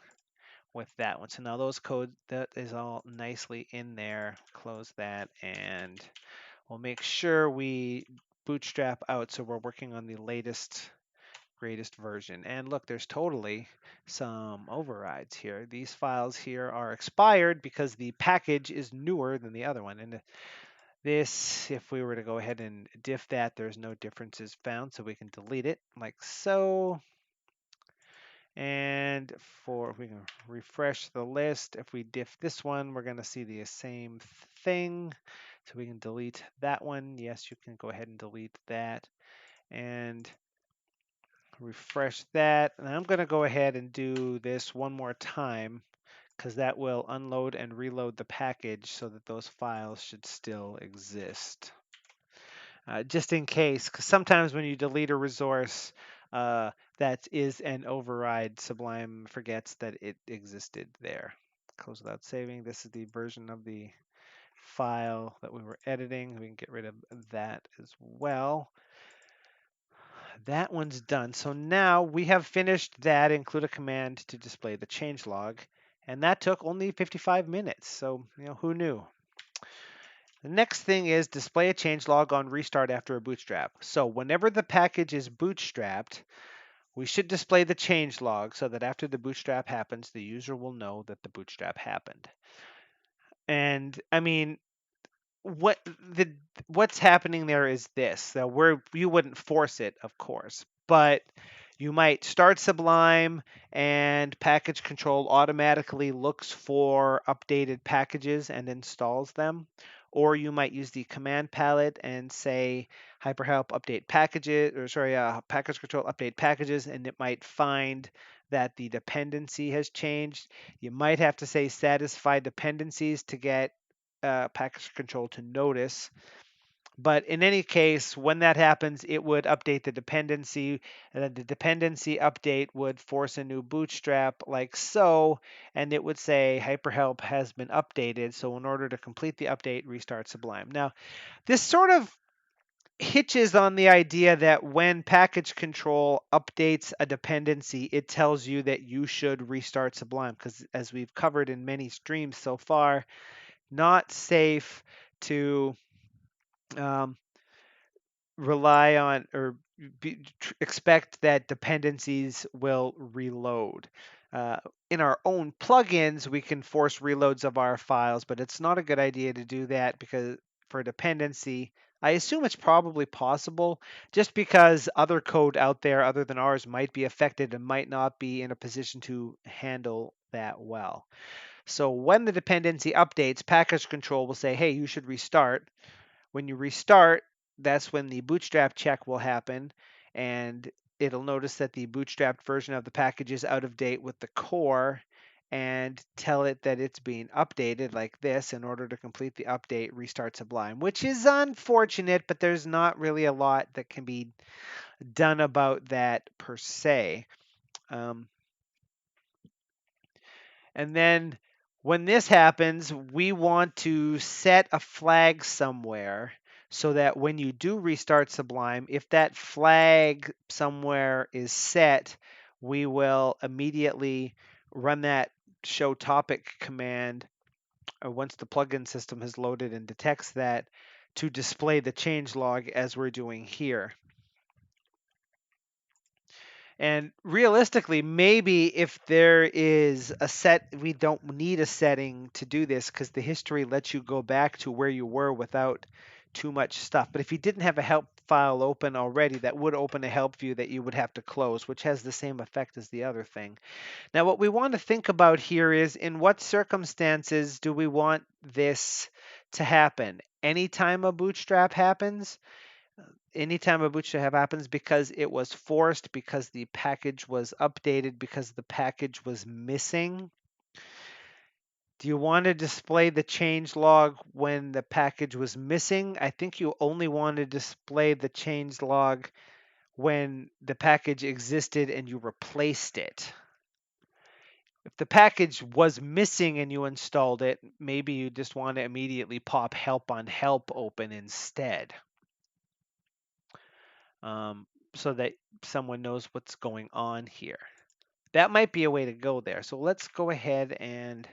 with that one. So now those code, that is all nicely in there. Close that, and we'll make sure we bootstrap out so we're working on the latest, greatest version. And look, there's totally some overrides here. These files here are expired because the package is newer than the other one. And this, if we were to go ahead and diff that, there's no differences found, so we can delete it like so. And if we can refresh the list, if we diff this one, we're going to see the same thing. So we can delete that one. Yes, you can go ahead and delete that and refresh that. And I'm going to go ahead and do this one more time because that will unload and reload the package so that those files should still exist. Just in case, because sometimes when you delete a resource, that is an override. Sublime forgets that it existed there. Close without saving. This is the version of the file that we were editing. We can get rid of that as well. That one's done. So now we have finished that. Include a command to display the changelog. And that took only 55 minutes. So, who knew? The next thing is display a changelog on restart after a bootstrap. So whenever the package is bootstrapped, we should display the changelog so that after the bootstrap happens, the user will know that the bootstrap happened. And I mean, what the what's happening there is this. Now, you wouldn't force it, of course, but you might start Sublime and package control automatically looks for updated packages and installs them. Or you might use the command palette and say hyperhelp update packages, or sorry, package control update packages, and it might find that the dependency has changed. You might have to say satisfy dependencies to get package control to notice. But in any case, when that happens, it would update the dependency, and then the dependency update would force a new bootstrap like so, and it would say hyperhelp has been updated. So in order to complete the update, restart Sublime. Now, this sort of hitches on the idea that when package control updates a dependency, it tells you that you should restart Sublime, because as we've covered in many streams so far, not safe to um, rely on or expect that dependencies will reload. Uh, in our own plugins, we can force reloads of our files, but it's not a good idea to do that because for a dependency, I assume it's probably possible just because other code out there other than ours might be affected and might not be in a position to handle that well. So when the dependency updates, package control will say, hey, you should restart. When you restart, that's when the bootstrap check will happen, and it'll notice that the bootstrapped version of the package is out of date with the core and tell it that it's being updated like this. In order to complete the update, restart Sublime, which is unfortunate, but there's not really a lot that can be done about that per se. Um, And then when this happens, we want to set a flag somewhere so that when you do restart Sublime, if that flag somewhere is set, we will immediately run that show topic command once the plugin system has loaded and detects that to display the change log as we're doing here. And realistically, maybe if there is a set, we don't need a setting to do this because the history lets you go back to where you were without too much stuff. But if you didn't have a help file open already, that would open a help view that you would have to close, which has the same effect as the other thing. Now, what we want to think about here is in what circumstances do we want this to happen? Anytime a bootstrap happens? Anytime a bootstrap happens because it was forced, because the package was updated, because the package was missing. Do you want to display the change log when the package was missing? I think you only want to display the change log when the package existed and you replaced it. If the package was missing and you installed it, maybe you just want to immediately pop help on help open instead. So that someone knows what's going on here. That might be a way to go there. So let's go ahead and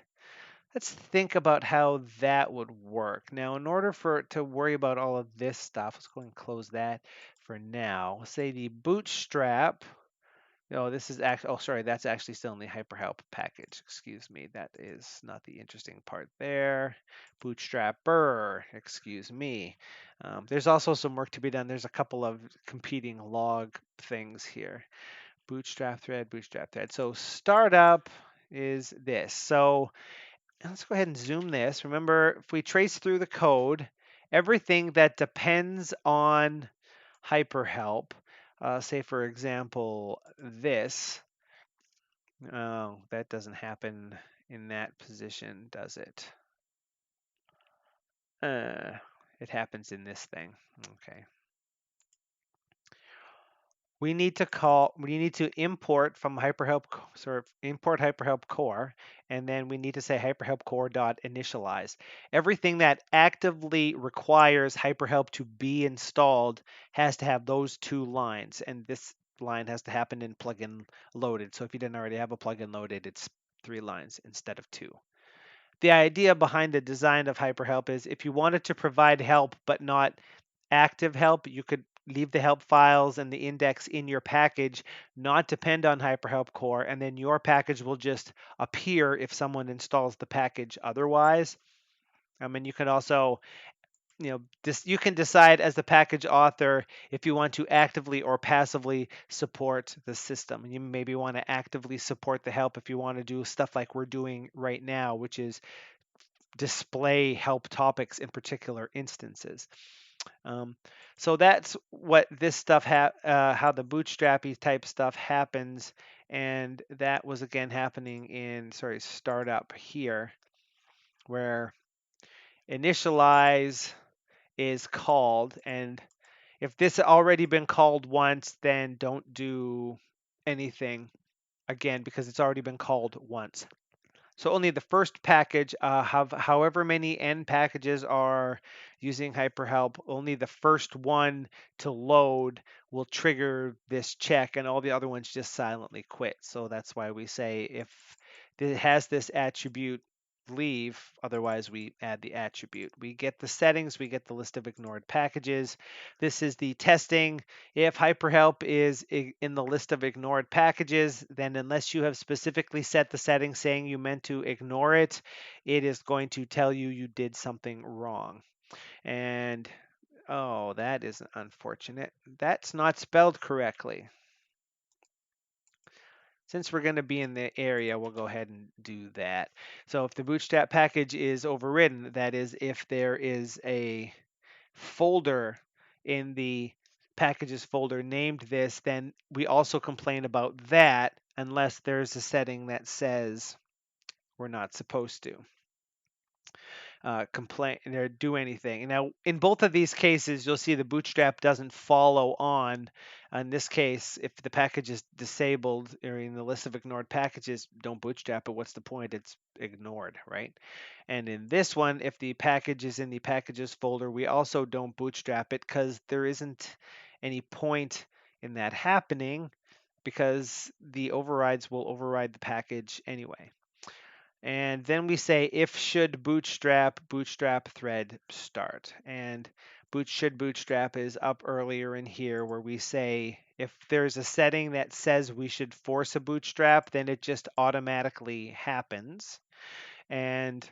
let's think about how that would work. Now, in order for to worry about all of this stuff, let's go and close that for now. Let's say the bootstrap. Oh, this is actually, oh, sorry, that's actually still in the hyperhelp package. Excuse me. That is not the interesting part there. Bootstrapper, excuse me. There's also some work to be done. There's a couple of competing log things here. Bootstrap thread, bootstrap thread. So startup is this. So let's go ahead and zoom this. Remember, if we trace through the code, everything that depends on hyperhelp, say for example, this, oh, that doesn't happen in that position, does it? It happens in this thing. Okay. We need to import from hyperhelp, sort of import hyperhelp core, and then we need to say hyperhelp core dot initialize. Everything that actively requires hyperhelp to be installed has to have those two lines, and this line has to happen in plugin loaded. So if you didn't already have a plugin loaded, it's 3 lines instead of 2. The idea behind the design of hyperhelp is if you wanted to provide help but not active help, you could leave the help files and the index in your package, not depend on hyperhelp core, and then your package will just appear if someone installs the package otherwise. And you can also you can decide as the package author if you want to actively or passively support the system. You maybe want to actively support the help if you want to do stuff like we're doing right now, which is display help topics in particular instances. Um, so that's what this stuff how the bootstrappy type stuff happens, and that was again happening in startup here, where initialize is called, and if this had already been called once, then don't do anything again because it's already been called once. So only the first package, have however many n packages are using hyperhelp, only the first one to load will trigger this check, and all the other ones just silently quit. So that's why we say if it has this attribute, leave, otherwise we add the attribute. We get the settings, we get the list of ignored packages. This is the testing. If hyperhelp is in the list of ignored packages, then unless you have specifically set the setting saying you meant to ignore it, it is going to tell you you did something wrong. And oh, that is unfortunate. That's not spelled correctly. Since we're going to be in the area, we'll go ahead and do that. So if the bootstrap package is overridden, that is if there is a folder in the packages folder named this, then we also complain about that unless there's a setting that says we're not supposed to complain or do anything. Now, in both of these cases, you'll see the bootstrap doesn't follow on. In this case, if the package is disabled or in the list of ignored packages, don't bootstrap it. What's the point? It's ignored, right? And in this one, if the package is in the packages folder, we also don't bootstrap it because there isn't any point in that happening because the overrides will override the package anyway. And then we say if should bootstrap thread start. And should bootstrap is up earlier in here where we say if there's a setting that says we should force a bootstrap, then it just automatically happens. And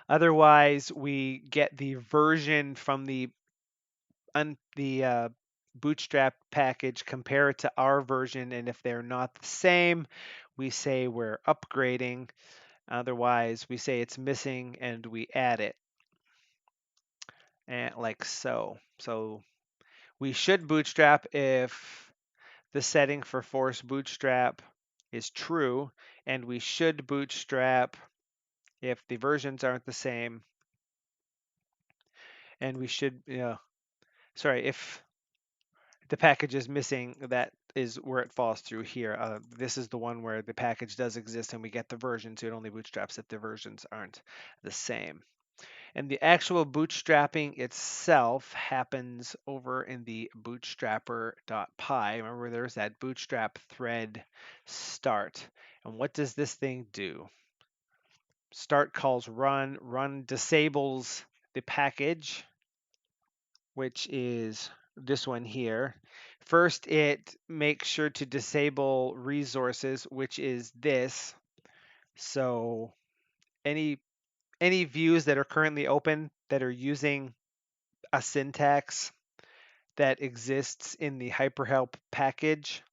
otherwise, we get the version from the bootstrap package, compare it to our version, and if they're not the same, we say we're upgrading. Otherwise, we say it's missing and we add it. And like so. So we should bootstrap if the setting for force bootstrap is true, and we should bootstrap if the versions aren't the same. And we should, if the package is missing, that is where it falls through here. This is the one where the package does exist and we get the version, so it only bootstraps if the versions aren't the same. And the actual bootstrapping itself happens over in the bootstrapper.py. Remember, there's that bootstrap thread start. And what does this thing do? Start calls run. Run disables the package, which is this one here. First, it makes sure to disable resources, which is this. So any views that are currently open that are using a syntax that exists in the hyperhelp package,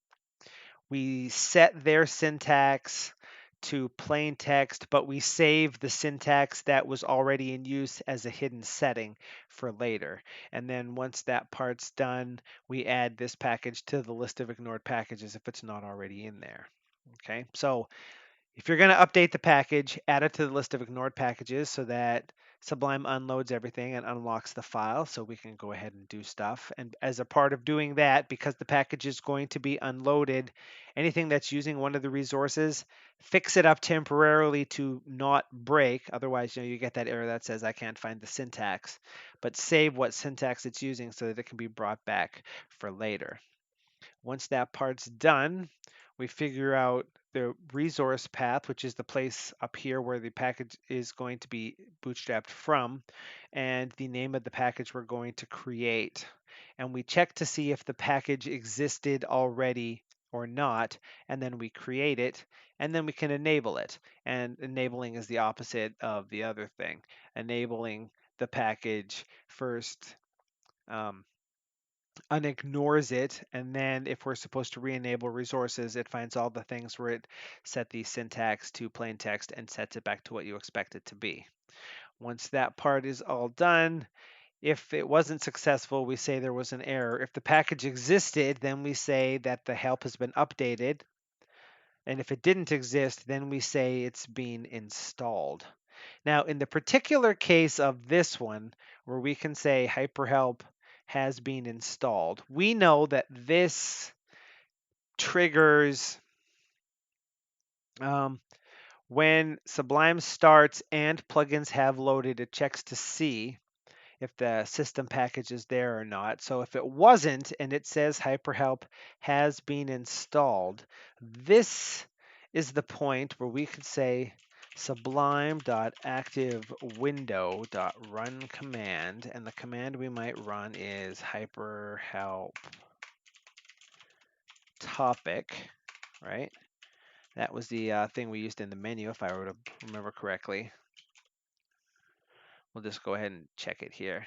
we set their syntax to plain text, but we save the syntax that was already in use as a hidden setting for later. And then once that part's done, we add this package to the list of ignored packages if it's not already in there. Okay, so if you're going to update the package, add it to the list of ignored packages so that Sublime unloads everything and unlocks the file so we can go ahead and do stuff. And as a part of doing that, because the package is going to be unloaded, anything that's using one of the resources, fix it up temporarily to not break. Otherwise, you get that error that says I can't find the syntax. But save what syntax it's using so that it can be brought back for later. Once that part's done, we figure out the resource path, which is the place up here where the package is going to be bootstrapped from, and the name of the package we're going to create. And we check to see if the package existed already or not, and then we create it, and then we can enable it. And enabling is the opposite of the other thing. Enabling the package first unignores it, and then if we're supposed to re-enable resources, it finds all the things where it set the syntax to plain text and sets it back to what you expect it to be. Once that part is all done, if it wasn't successful, we say there was an error. If the package existed, then we say that the help has been updated. And if it didn't exist, then we say it's being installed. Now, in the particular case of this one, where we can say hyperhelp has been installed, we know that this triggers when Sublime starts and plugins have loaded, it checks to see if the system package is there or not. So if it wasn't and it says hyperhelp has been installed, this is the point where we could say sublime.activeWindow.run command, and the command we might run is hyperhelp topic, right? That was the thing we used in the menu, if I were to remember correctly. We'll just go ahead and check it here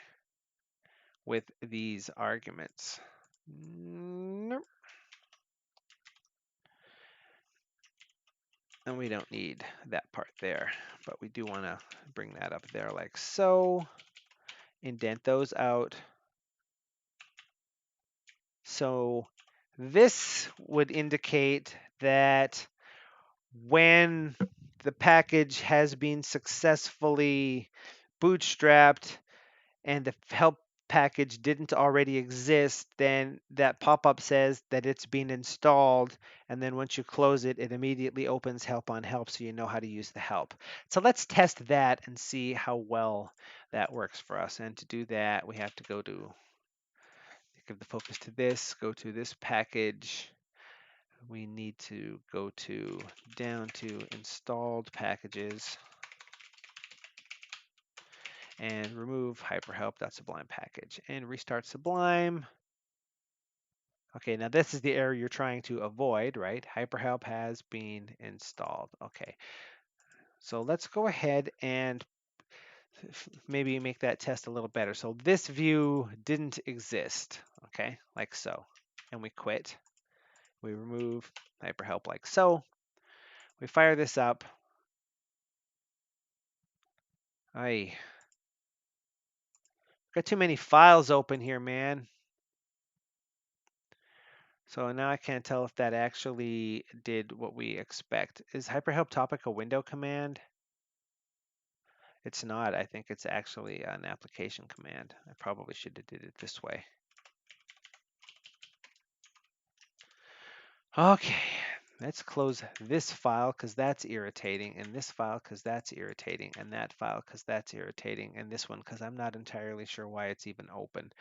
with these arguments. Nope. And we don't need that part there, but we do want to bring that up there like so. Indent those out. So this would indicate that when the package has been successfully bootstrapped and the help package didn't already exist, then that pop-up says that it's been installed, and then once you close it, it immediately opens help on help so you know how to use the help. So let's test that and see how well that works for us. And to do that, we have to go to, give the focus to this, go to this package. We need to go to down to installed packages and remove hyperhelp.sublime package and restart Sublime. Okay, now this is the error you're trying to avoid, right? Hyperhelp has been installed. Okay, so let's go ahead and maybe make that test a little better. So this view didn't exist, okay, like so. And we quit. We remove hyperhelp like so. We fire this up. I got too many files open here, man. So now I can't tell if that actually did what we expect. Is hyperhelp topic a window command? It's not. I think it's actually an application command. I probably should have did it this way. Okay, let's close this file because that's irritating, and this file because that's irritating, and that file because that's irritating, and this one because I'm not entirely sure why it's even open,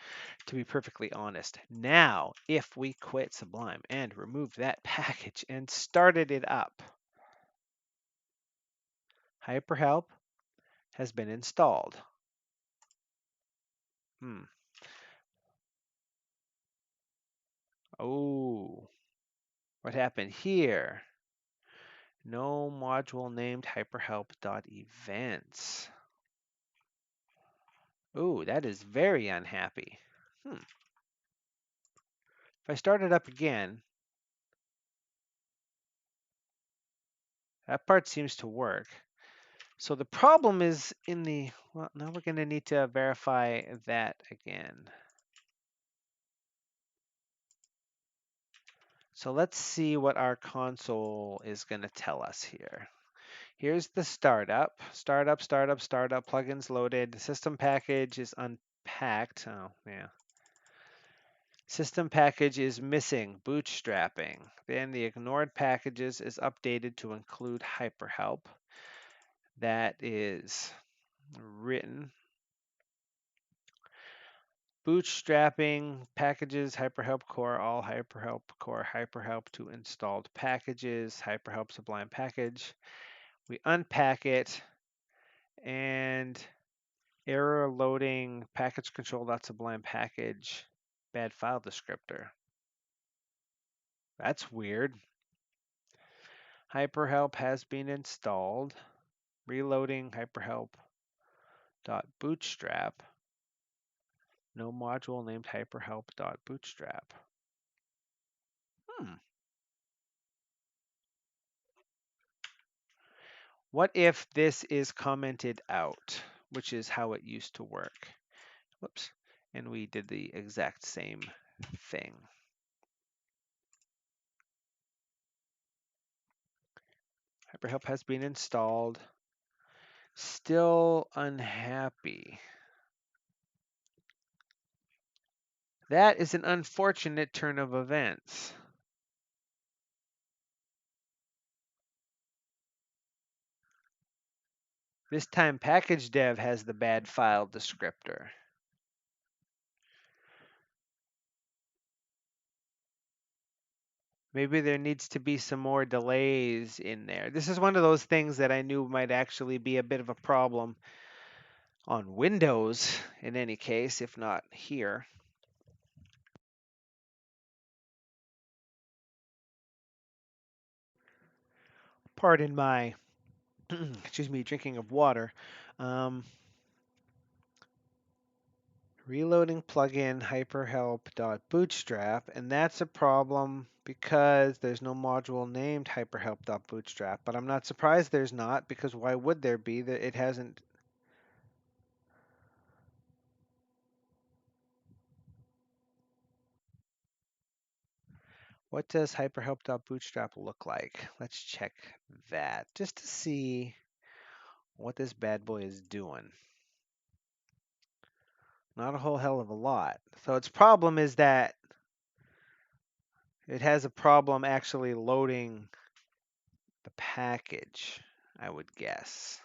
to be perfectly honest. Now, if we quit Sublime and remove that package and started it up, hyperhelp has been installed. Oh, what happened here? No module named hyperhelp.events. Ooh, that is very unhappy. If I start it up again, that part seems to work. So the problem is in the, well, now we're going to need to verify that again. So let's see what our console is going to tell us here. Here's the startup, plugins loaded, system package is unpacked. Oh, yeah. System package is missing, bootstrapping. Then the ignored packages is updated to include hyperhelp. That is written. Bootstrapping packages, hyperhelp core, all hyperhelp core, hyperhelp to installed packages, hyperhelp sublime package. We unpack it and error loading package control.sublime package, bad file descriptor. That's weird. Hyperhelp has been installed. Reloading hyperhelp Bootstrap. No module named hyperhelp.bootstrap. What if this is commented out, which is how it used to work? Whoops. And we did the exact same thing. Hyperhelp has been installed. Still unhappy. That is an unfortunate turn of events. This time package dev has the bad file descriptor. Maybe there needs to be some more delays in there. This is one of those things that I knew might actually be a bit of a problem on Windows in any case, if not here. Pardon my, excuse me, drinking of water. Reloading plugin hyperhelp.bootstrap, and that's a problem because there's no module named hyperhelp.bootstrap, but I'm not surprised there's not, because why would there be? That it hasn't. What does hyperhelp.bootstrap look like? Let's check that just to see what this bad boy is doing. Not a whole hell of a lot. So its problem is that it has a problem actually loading the package, I would guess.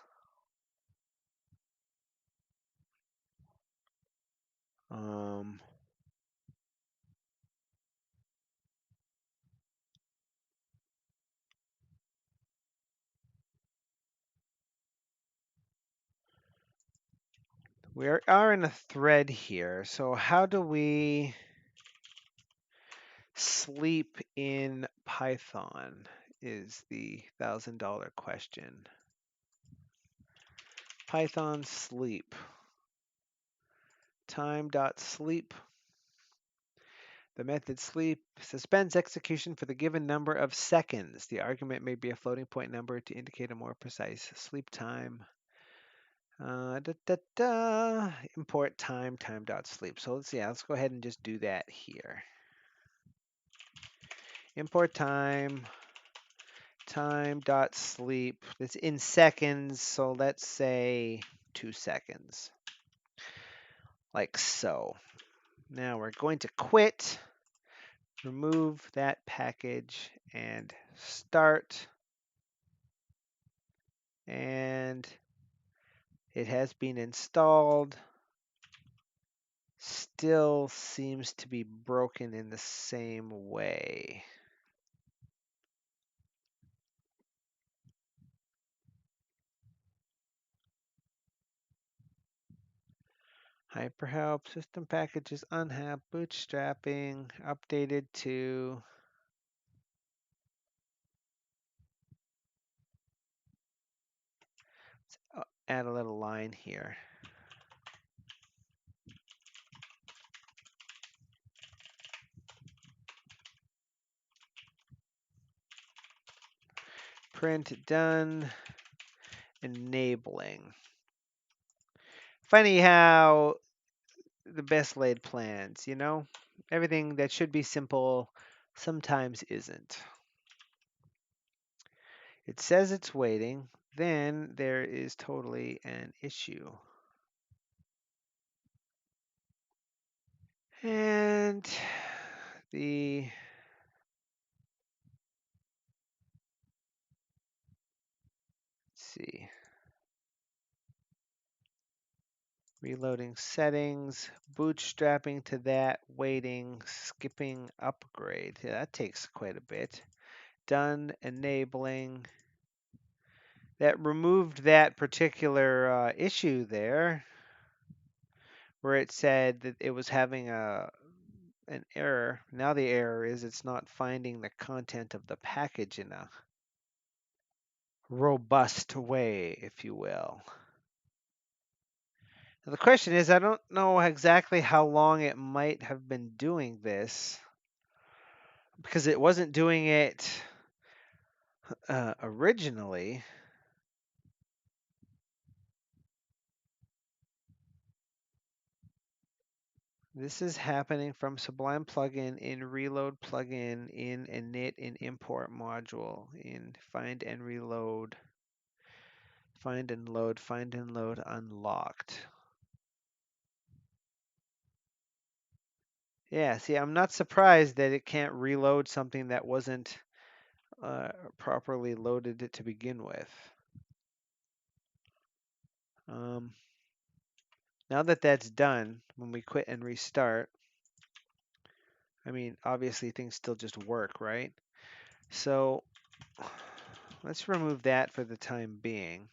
We are in a thread here, so how do we sleep in Python is the $1,000 question. Python sleep. Time.sleep. The method sleep suspends execution for the given number of seconds. The argument may be a floating point number to indicate a more precise sleep time. Import time.sleep. So let's go ahead and just do that here. Import time.sleep. It's in seconds, so let's say 2 seconds. Like so. Now we're going to quit, remove that package, and start. And it has been installed. Still seems to be broken in the same way. Hyperhelp, system packages, unhap, bootstrapping, updated to add a little line here. Print done, enabling. Funny how the best laid plans, you know? Everything that should be simple sometimes isn't. It says it's waiting, then there is totally an issue. And the let's see. Reloading settings, bootstrapping to that, waiting, skipping upgrade. Yeah, that takes quite a bit. Done, enabling. That removed that particular issue there, where it said that it was having an error. Now the error is it's not finding the content of the package in a robust way, if you will. The question is, I don't know exactly how long it might have been doing this because it wasn't doing it originally. This is happening from Sublime plugin in reload plugin in init in import module in find and reload, find and load unlocked. Yeah, see, I'm not surprised that it can't reload something that wasn't properly loaded to begin with. Um, Now that that's done, when we quit and restart, I mean, obviously things still just work, right? So let's remove that for the time being.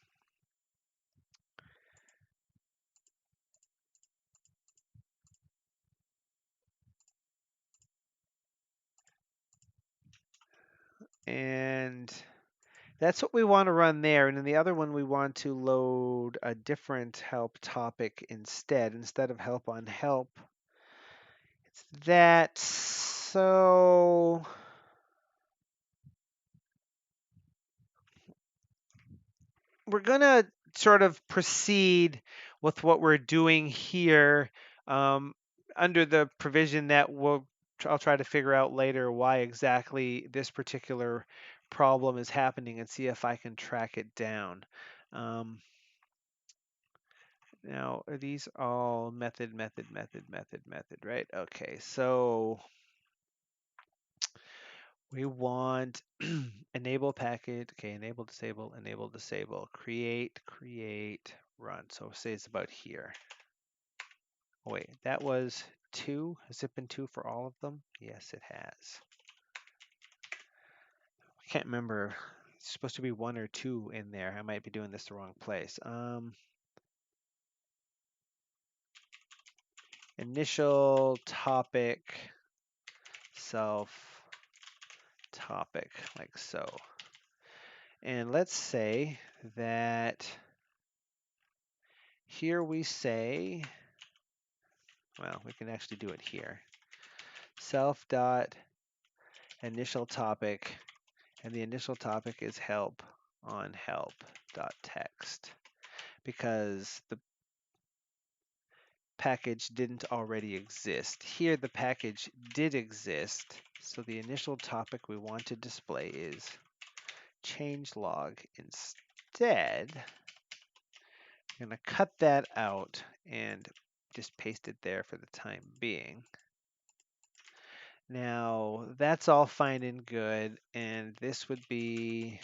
And that's what we want to run there. And in the other one, we want to load a different help topic instead of help on help. It's that. So we're going to sort of proceed with what we're doing here under the provision that I'll try to figure out later why exactly this particular problem is happening and see if I can track it down. Now, are these all method, right? Okay, so we want enable package, okay, enable, disable, create, run. So say it's about here. Oh, wait, that was 2. Has it been 2 for all of them? Yes, it has. I can't remember. It's supposed to be 1 or 2 in there. I might be doing this the wrong place. Initial topic, self topic, like so. And let's say that here we say, well, we can actually do it here. Self dot initial topic, and the initial topic is help on help dot text because the package didn't already exist. Here the package did exist, so the initial topic we want to display is changelog. Instead, I'm going to cut that out and just paste it there for the time being. Now, that's all fine and good, and this would be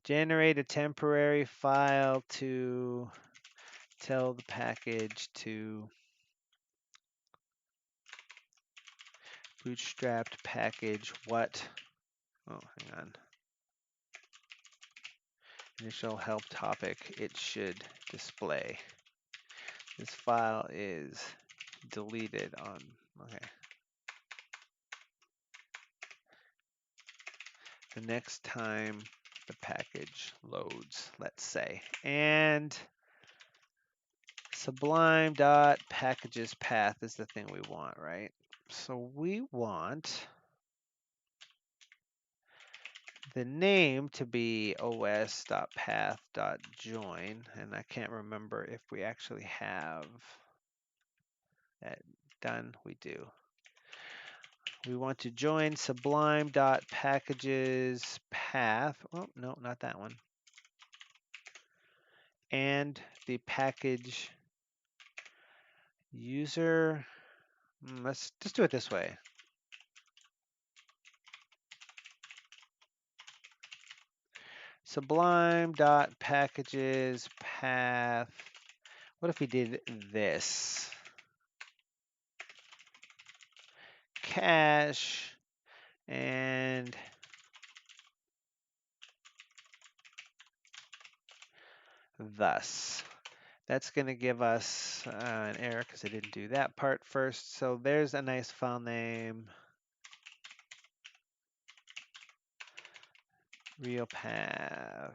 generate a temporary file to tell the package to bootstrapped package what, oh, hang on, initial help topic it should display. This file is deleted on, okay. The next time the package loads, let's say. And Sublime dot packages path is the thing we want, right? So we want the name to be os.path.join, and I can't remember if we actually have that done. We do. We want to join sublime.packages path. Oh, no, not that one. And the package user. Let's just do it this way. Sublime.packages path. What if we did this? Cache and thus. That's going to give us an error because I didn't do that part first. So there's a nice file name. Real path.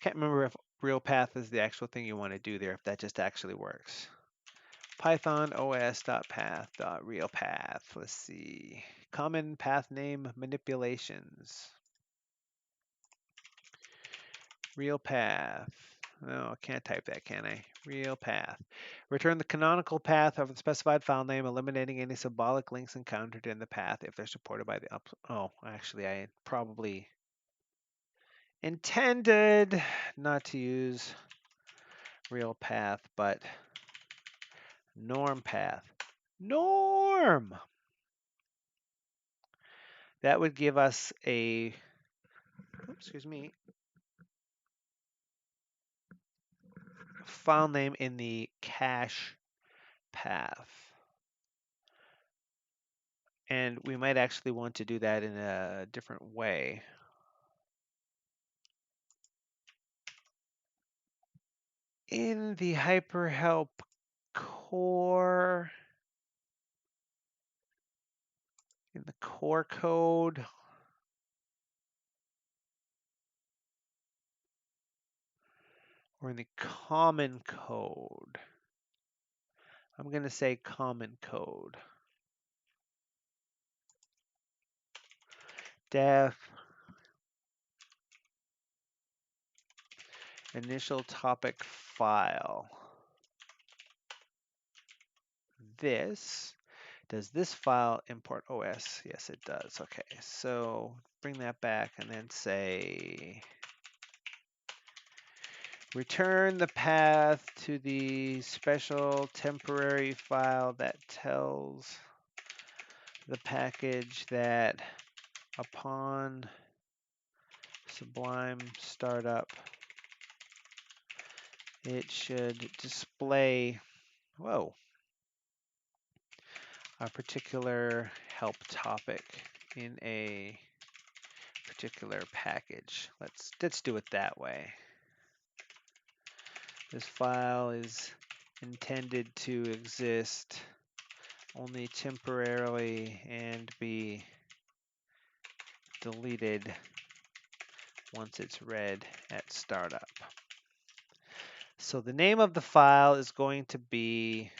Can't remember if real path is the actual thing you want to do there, if that just actually works. Python os.path.realpath. Let's see. Common path name manipulations. Real path. No, I can't type that, can I? Real path. Return the canonical path of the specified file name, eliminating any symbolic links encountered in the path if they're supported by the up. Oh, actually, I probably intended not to use real path, but norm path. Norm! That would give us a, excuse me, file name in the cache path. And we might actually want to do that in a different way. In the hyperhelp core, in the core code, or in the common code, I'm going to say common code. Def initial topic file. Does this file import OS? Yes, it does. Okay, so bring that back and then say return the path to the special temporary file that tells the package that upon Sublime startup, it should display, whoa, a particular help topic in a particular package. Let's do it that way. This file is intended to exist only temporarily and be deleted once it's read at startup. So the name of the file is going to be,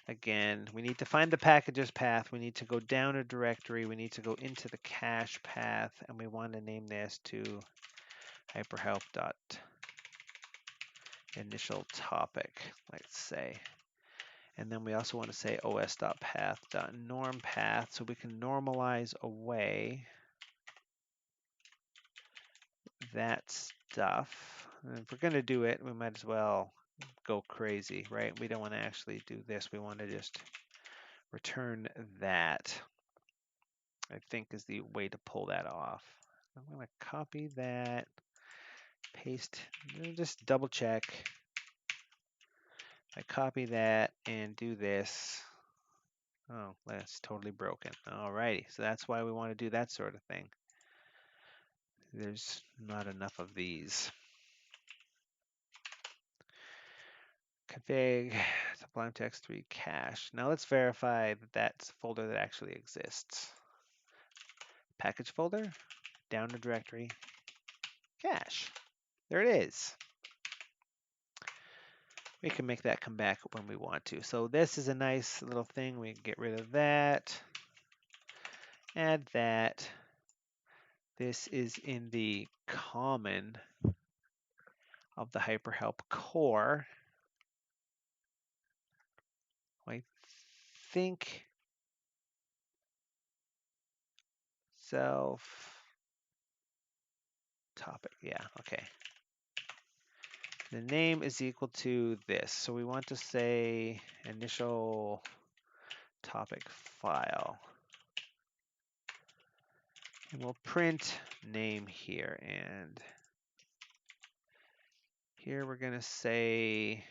again, we need to find the packages path, we need to go down a directory, we need to go into the cache path, and we want to name this to hyperhelp.initial topic, let's say. And then we also want to say os.path.normPath so we can normalize away that stuff. And if we're going to do it, we might as well go crazy, right? We don't want to actually do this. We want to just return that, I think is the way to pull that off. I'm going to copy that, paste, just double check. I copy that and do this. Oh, that's totally broken. Alrighty, so that's why we want to do that sort of thing. There's not enough of these. Config Sublime Text 3 cache. Now let's verify that that's a folder that actually exists. Package folder, down the directory, cache. There it is. We can make that come back when we want to. So this is a nice little thing. We can get rid of that, add that. This is in the common of the hyperhelp core. I think self topic. Yeah, okay. The name is equal to this. So we want to say initial topic file. And we'll print name here. And here we're going to say,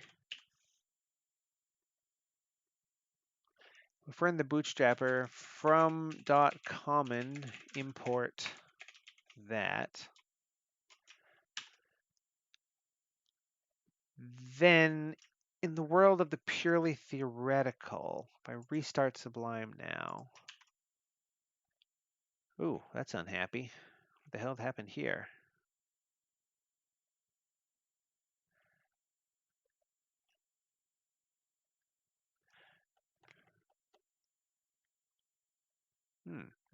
if we're in the bootstrapper, from .common import that. Then in the world of the purely theoretical, if I restart Sublime now, ooh, that's unhappy. What the hell happened here?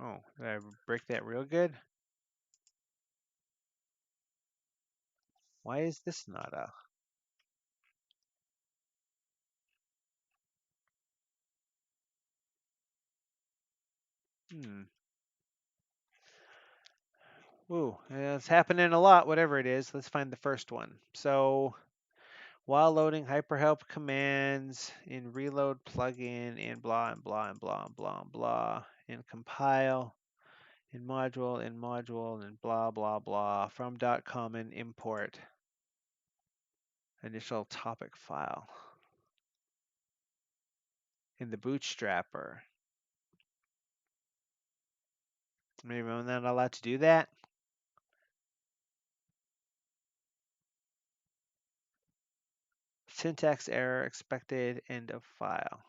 Oh, did I break that real good? Why is this not a... Ooh, it's happening a lot, whatever it is. Let's find the first one. So while loading hyperhelp commands in reload plugin and blah and blah and blah and blah and blah and compile in module and blah blah blah from .common import initial topic file in the bootstrapper. Maybe I'm not allowed to do that. Syntax error expected end of file.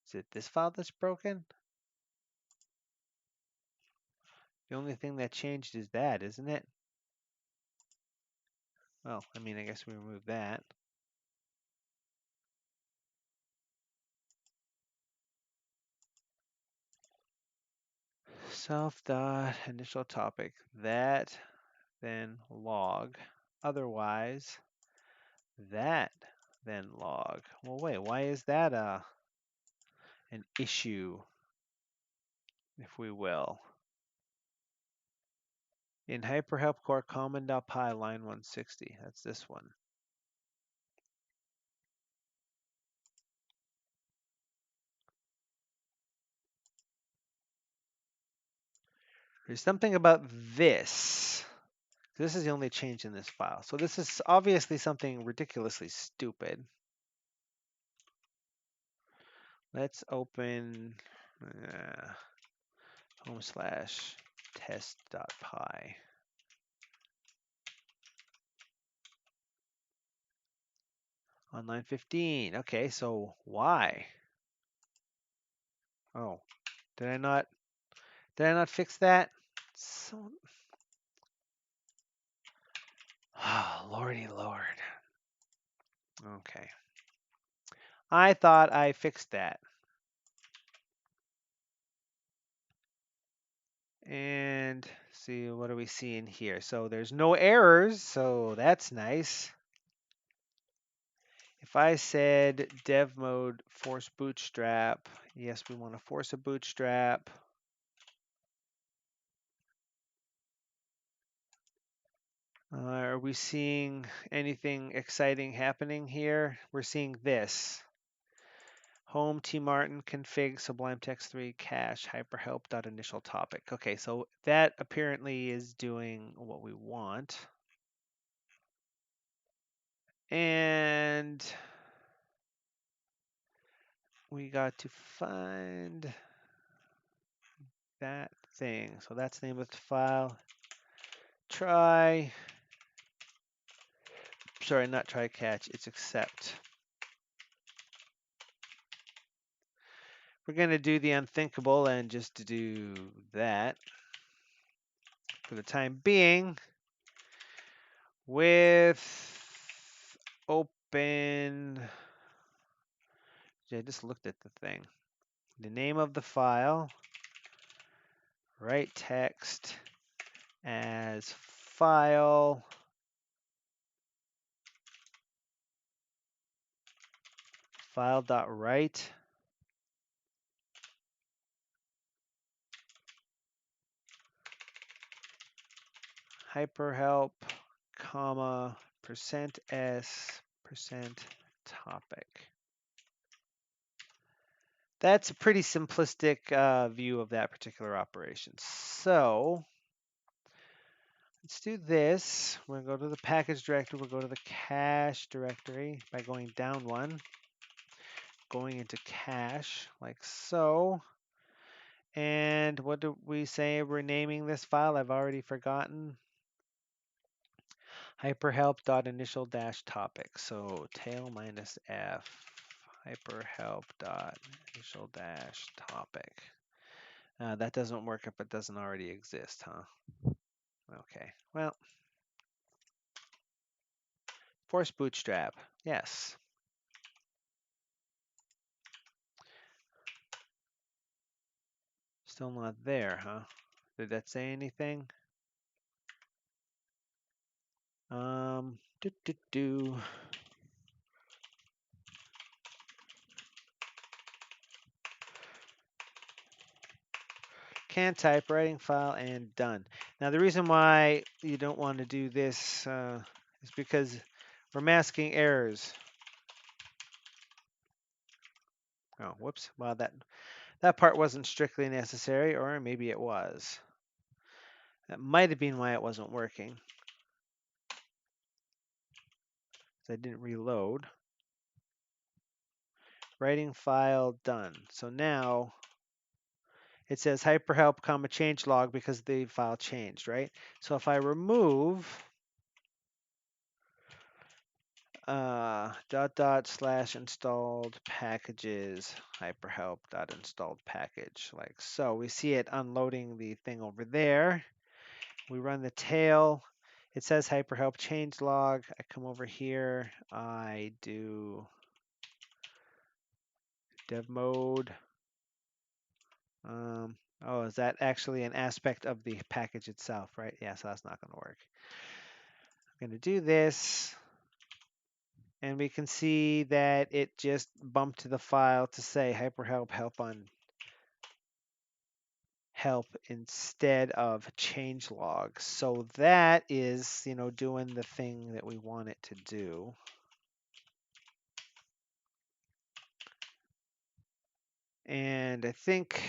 Is it this file that's broken? The only thing that changed is that, isn't it? Well, I mean, I guess we remove that. Self dot initial topic, that, then log. Otherwise, that, then log. Well, wait, why is that an issue, if we will? In hyperhelp core common.py line 160, that's this one. There's something about this. This is the only change in this file. So this is obviously something ridiculously stupid. Let's open /test.py. On line 15. Okay, so why? Oh, did I not fix that? So, oh, lordy lord. Okay. I thought I fixed that. And see, what are we seeing here? So there's no errors, so that's nice. If I said dev mode force bootstrap, yes, we want to force a bootstrap. Are we seeing anything exciting happening here? We're seeing this. Home tmartin config Sublime Text 3 cache hyperhelp.initial topic. Okay, so that apparently is doing what we want. And we got to find that thing. So that's the name of the file. Try, sorry, not try catch, it's accept. We're going to do the unthinkable and just do that for the time being with open. I just looked at the thing. The name of the file, write text as file. File.write. Hyperhelp, comma, %s, %topic. That's a pretty simplistic view of that particular operation. So let's do this. We're going to go to the package directory. We'll go to the cache directory by going down one, going into cache like so. And what do we say we're naming this file? I've already forgotten. Hyperhelp.initial-topic. So tail minus f hyperhelp.initial-topic. That doesn't work if it doesn't already exist, huh? Okay, well, force bootstrap, yes. Still not there, huh? Did that say anything? Do do do. Can type, writing file, and done. Now the reason why you don't want to do this is because we're masking errors. Oh, whoops. Well, that part wasn't strictly necessary, or maybe it was. That might have been why it wasn't working. I didn't reload. Writing file done. So now it says hyperhelp comma changelog because the file changed, right? So if I remove / installed packages hyperhelp dot installed package, like so, we see it unloading the thing over there. We run the tail. It says hyperhelp changelog. I come over here. I do dev mode. Oh, is that actually an aspect of the package itself, right? Yeah, so that's not going to work. I'm going to do this, and we can see that it just bumped to the file to say hyperhelp help on help instead of changelog. So that is, doing the thing that we want it to do. And I think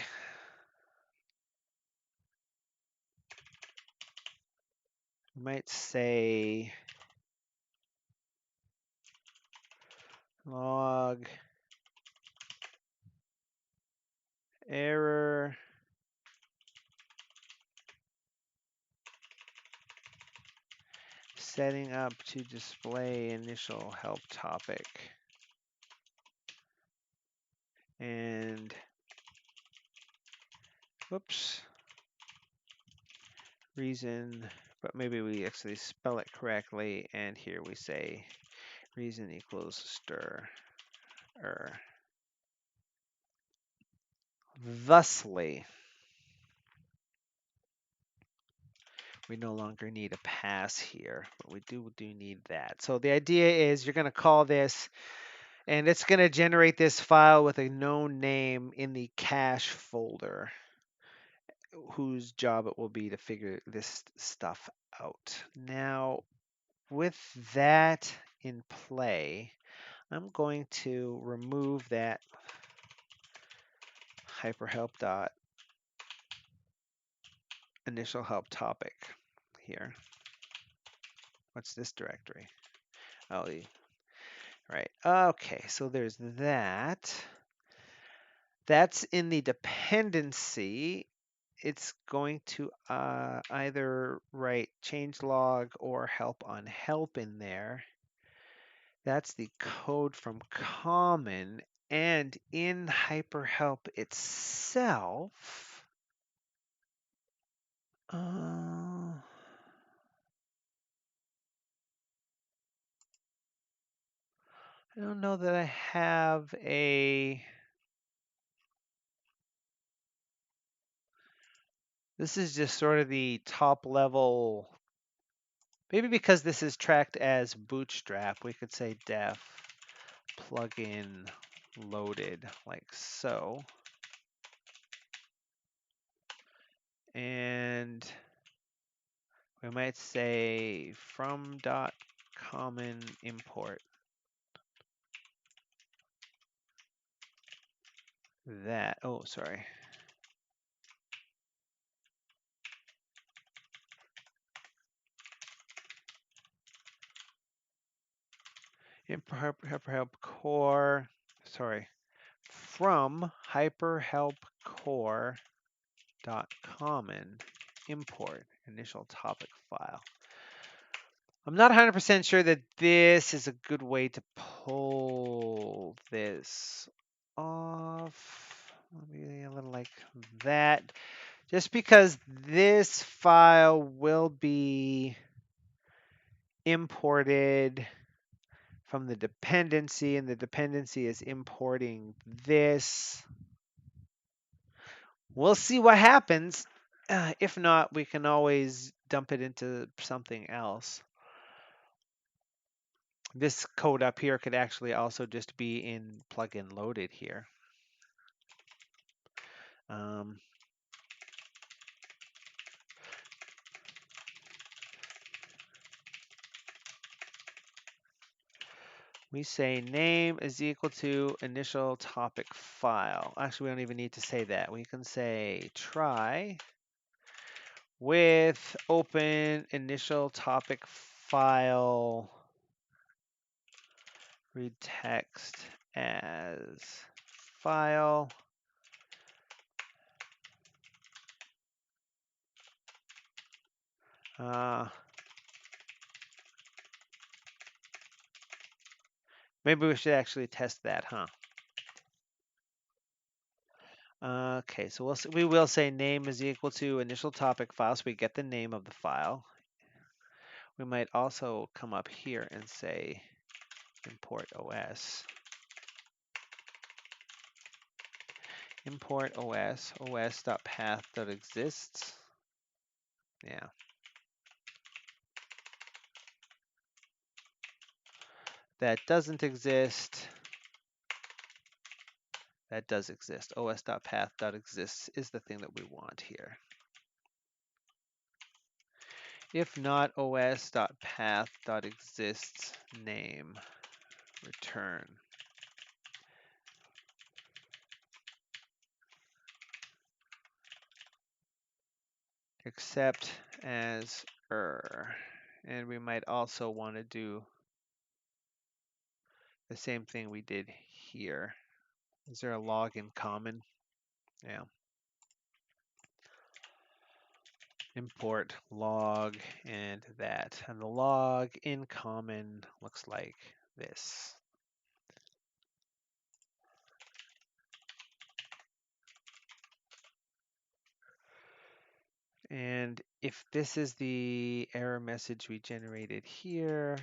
we might say log error setting up to display initial help topic. And whoops, reason, but maybe we actually spell it correctly. And here we say reason equals stir. Thusly, we no longer need a pass here, but we do need that. So the idea is you're going to call this, and it's going to generate this file with a known name in the cache folder, whose job it will be to figure this stuff out. Now, with that in play, I'm going to remove that hyperhelp dot initial help topic here. What's this directory? Oh, right. Okay, so there's that. That's in the dependency. It's going to either write changelog or help on help in there. That's the code from common. And in hyperhelp itself, I don't know that I have a... This is just sort of the top level. Maybe because this is tracked as Bootstrap, we could say def plugin loaded, like so. And we might say from .common import that. Oh, sorry. Hyperhelp core, sorry, from hyperhelp core .common import initial topic file. I'm not 100% sure that this is a good way to pull this off. Maybe a little like that. Just because this file will be imported from the dependency, and the dependency is importing this. We'll see what happens. If not, we can always dump it into something else. This code up here could actually also just be in plugin loaded here. Um, we say name is equal to initial topic file. Actually, we don't even need to say that. We can say try with open initial topic file, read text as file. Maybe we should actually test that, huh? Okay, so we will say name is equal to initial topic file, so we get the name of the file. We might also come up here and say import OS. Import OS, os.path.exists. Yeah. That doesn't exist. That does exist. os.path.exists is the thing that we want here. If not, os.path.exists name return. Except as and we might also want to do the same thing we did here. Is there a log in common? Yeah. Import log and that. And the log in common looks like this. And if this is the error message we generated here,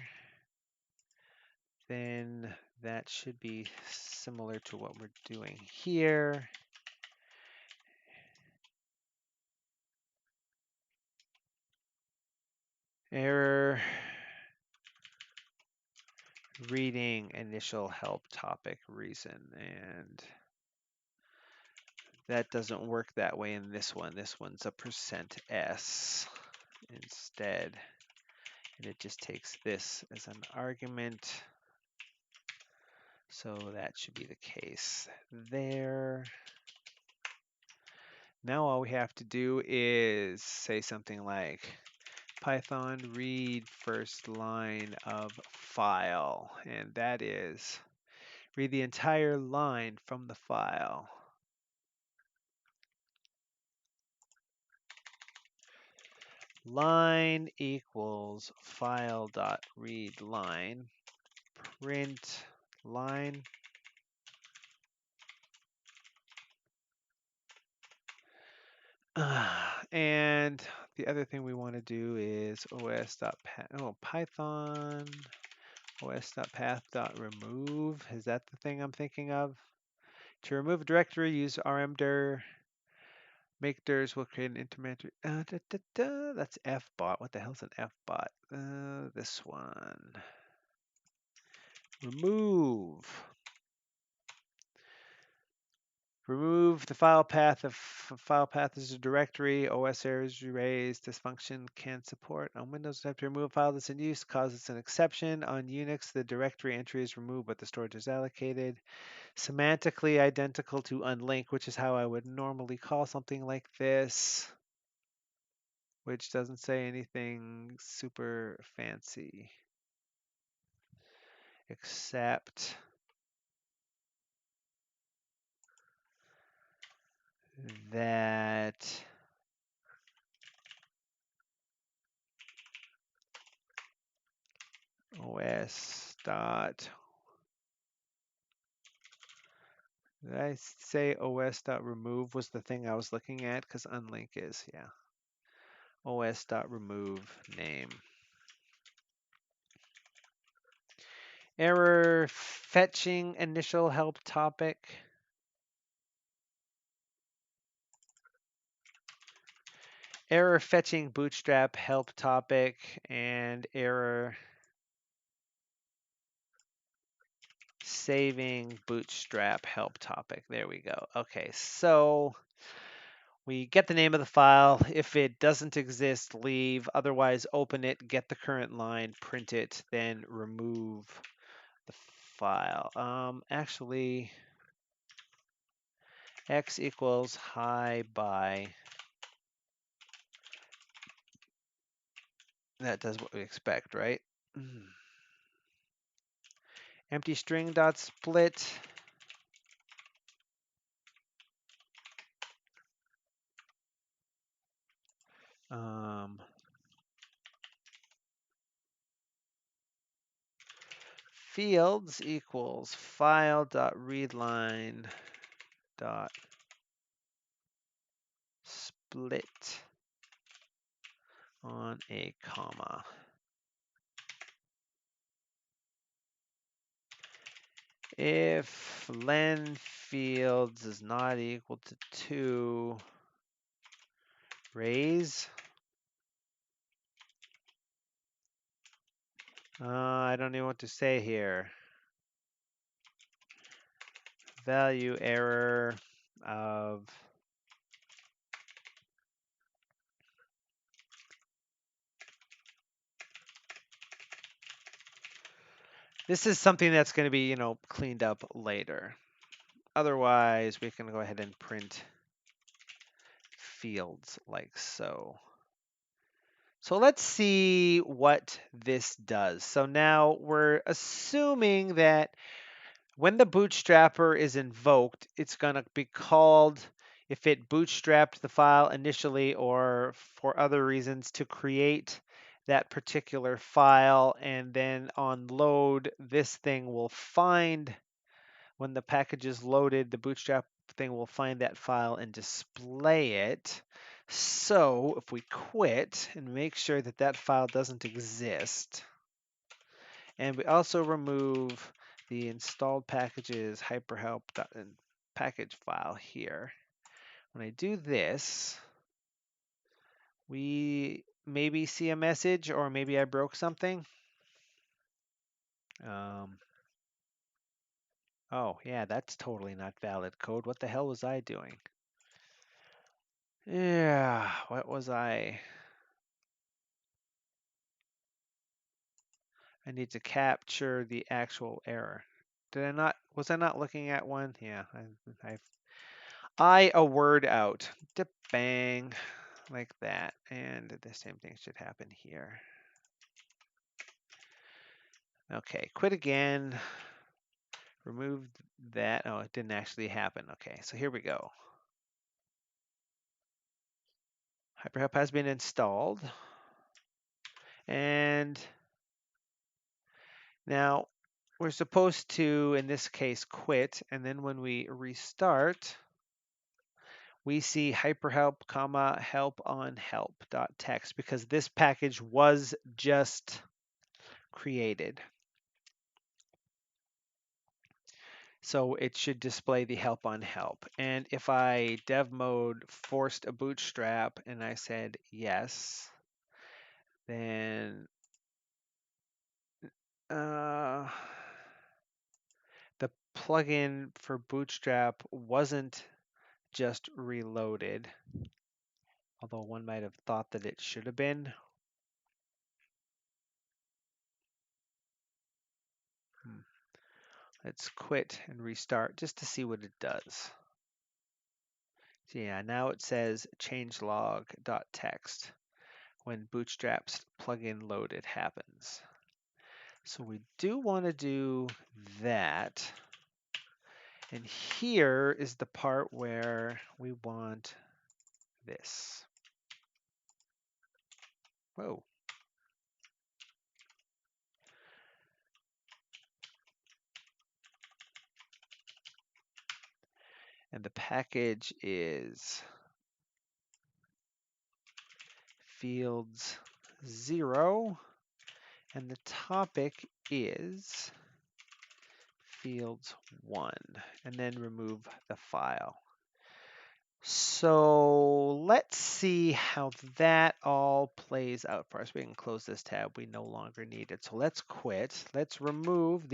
then that should be similar to what we're doing here. Error reading initial help topic reason, and that doesn't work that way in this one. This one's a %s instead, and it just takes this as an argument. So that should be the case there. Now all we have to do is say something like Python read first line of file, and that is read the entire line from the file. Line equals file dot read line, print line. And the other thing we want to do is Python os.path.remove. Is that the thing I'm thinking of? To remove a directory, use rmdir. Make dirs will create an intermediary. That's fbot. What the hell's an fbot? This one. Remove. Remove the file path. If file path is a directory, OS errors erased. This function can support on Windows. Have to remove a file that's in use, causes an exception. On Unix, the directory entry is removed, but the storage is allocated. Semantically identical to unlink, which is how I would normally call something like this, which doesn't say anything super fancy, except that os dot, did I say os dot remove was the thing I was looking at? Because unlink is, yeah. os dot remove name. Error fetching initial help topic. error fetching bootstrap help topic and error saving bootstrap help topic. There we go. Okay, so we get the name of the file. If it doesn't exist, leave. Otherwise, open it, get the current line, print it, then remove the file. Actually, x equals hi by. That does what we expect, right? Empty string dot split. Fields equals file dot readline dot split on a comma. If len fields is not equal to 2, raise. I don't know what to say here. Value error of this is something that's going to be, cleaned up later. Otherwise, we can go ahead and print fields like so. So let's see what this does. So now we're assuming that when the bootstrapper is invoked, it's going to be called if it bootstrapped the file initially or for other reasons to create that particular file. And then on load, this thing will find, when the package is loaded, the bootstrap thing will find that file and display it. So if we quit and make sure that that file doesn't exist, and we also remove the installed packages hyperhelp package file here. When I do this, we maybe see a message, or maybe I broke something. Oh, yeah, that's totally not valid code. What the hell was I doing? Yeah, what was I? I need to capture the actual error. Did I not? Was I not looking at one? Yeah, I a word out. Bang, like that, and the same thing should happen here. Okay, quit again. Remove that. Oh, it didn't actually happen. Okay, so here we go. Hyperhelp has been installed, and now we're supposed to, in this case, quit, and then when we restart, we see hyperhelp, comma, help on help.txt because this package was just created. So it should display the help on help. And if I dev mode forced a bootstrap and I said yes, then the plugin for bootstrap wasn't just reloaded, although one might have thought that it should have been. Let's quit and restart just to see what it does. So yeah, now it says changelog.txt when Bootstrap's plugin loaded happens. So we do want to do that. And here is the part where we want this. Whoa. And the package is fields 0. And the topic is fields 1. And then remove the file. So let's see how that all plays out for us. We can close this tab. We no longer need it. So let's quit. Let's remove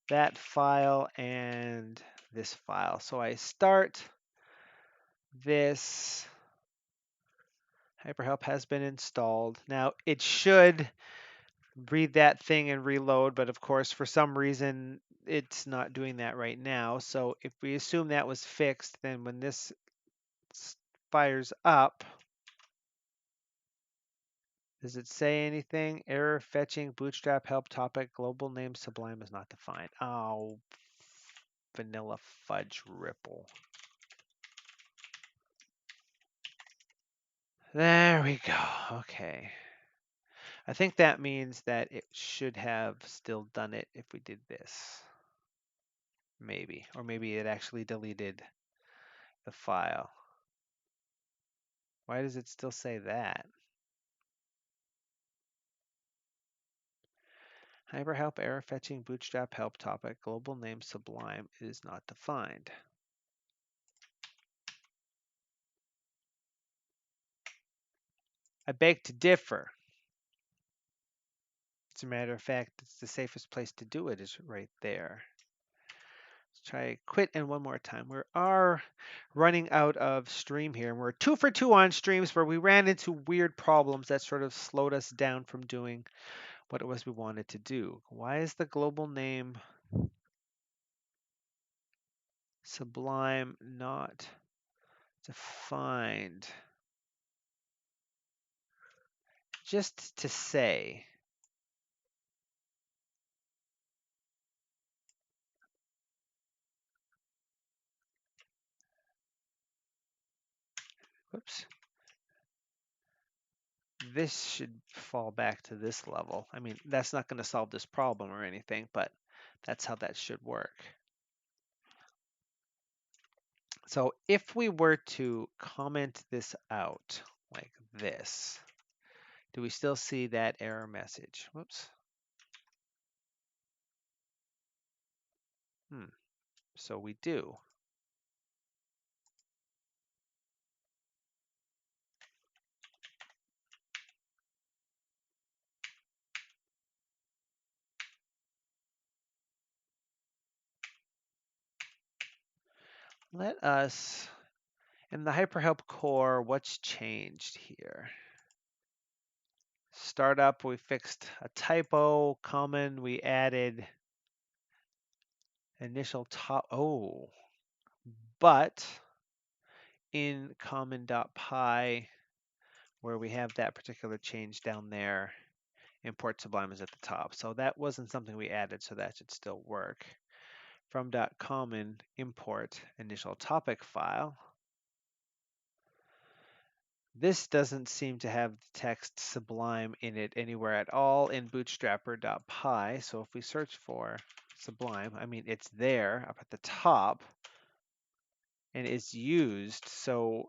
that file and this file. So I start this. HyperHelp has been installed. Now it should read that thing and reload, but of course, for some reason, it's not doing that right now. So if we assume that was fixed, then when this fires up, does it say anything? Error fetching bootstrap help topic global name Sublime is not defined. Oh, vanilla fudge ripple. There we go. Okay. I think that means that it should have still done it if we did this. Maybe. Or maybe it actually deleted the file. Why does it still say that? HyperHelp error fetching bootstrap help topic global name Sublime is not defined. I beg to differ. As a matter of fact, it's the safest place to do it is right there. Let's try quit and one more time. We are running out of stream here, and we're 2 for 2 on streams where we ran into weird problems that sort of slowed us down from doing what it was we wanted to do. Why is the global name Sublime not defined? Just to say, whoops, this should fall back to this level. I mean, that's not going to solve this problem or anything, but that's how that should work. So if we were to comment this out like this, do we still see that error message? Whoops. So we do. Let us, in the HyperHelp core, what's changed here? Startup, we fixed a typo. Common, we added initial top. Oh, but in common.py, where we have that particular change down there, import Sublime is at the top. So that wasn't something we added, so that should still work. From .common import initial topic file. This doesn't seem to have the text Sublime in it anywhere at all in bootstrapper.py. So if we search for Sublime, I mean, it's there up at the top and it's used. So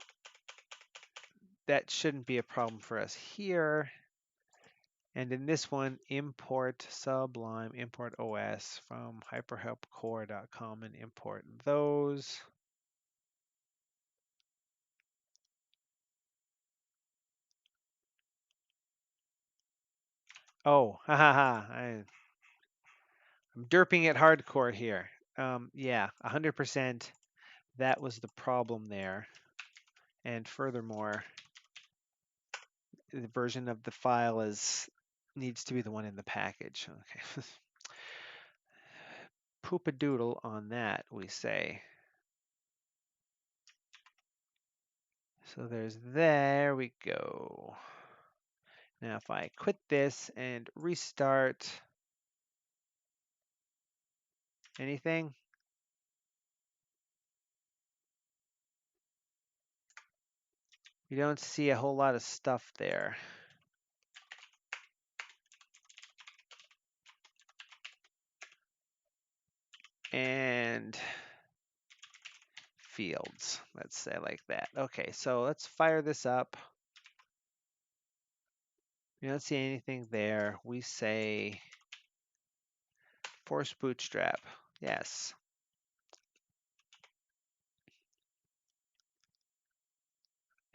that shouldn't be a problem for us here. And in this one, import Sublime, import OS from hyperhelpcore.com and import those. Oh, I'm derping it hardcore here. Yeah, 100%. That was the problem there. And furthermore, the version of the file needs to be the one in the package. Okay. Poop a doodle on that, we say. So there we go. Now if I quit this and restart anything, you don't see a whole lot of stuff there. And fields, let's say like that. Okay, so let's fire this up. You don't see anything there. We say force bootstrap. Yes.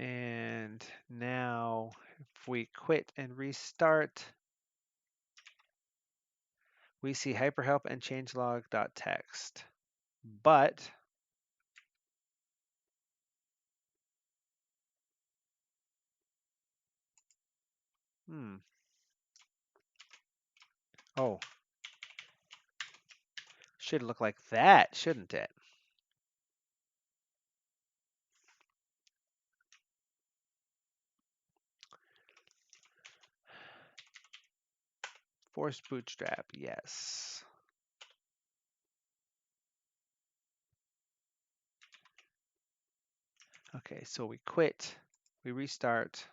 And now if we quit and restart, we see hyperhelp and changelog.txt. But oh, should look like that, shouldn't it? Force bootstrap, yes. Okay, so we quit, we restart.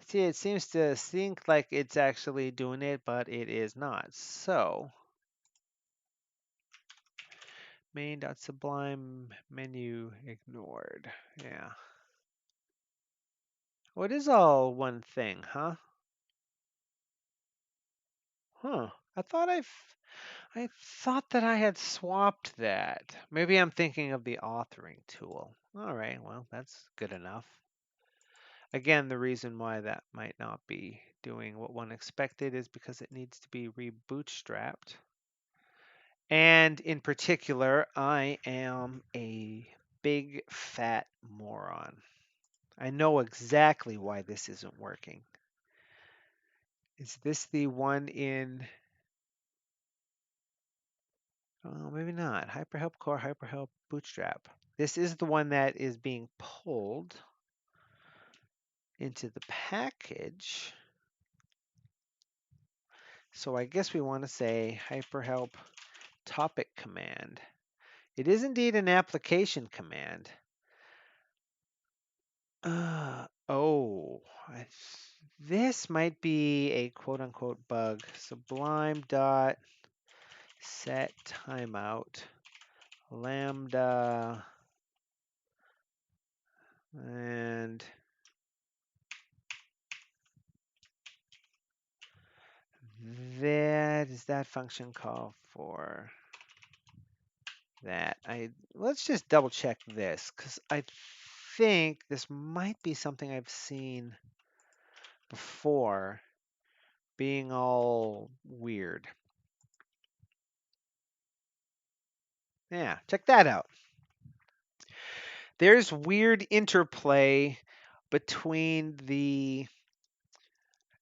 See, it seems to think like it's actually doing it, but it is not. So main.sublime menu ignored. Yeah. Well, it is all one thing, huh? Huh. I thought that I had swapped that. Maybe I'm thinking of the authoring tool. All right, well, that's good enough. Again, the reason why that might not be doing what one expected is because it needs to be rebootstrapped. And in particular, I am a big fat moron. I know exactly why this isn't working. Is this the one in, oh, maybe not, Hyperhelp Core, Hyperhelp Bootstrap. This is the one that is being pulled into the package. So I guess we want to say hyperhelp topic command. It is indeed an application command. Oh, this might be a quote unquote bug. Sublime dot set timeout lambda and that is that function call for that. Let's just double check this because I think this might be something I've seen before being all weird. Yeah, check that out. There's weird interplay between the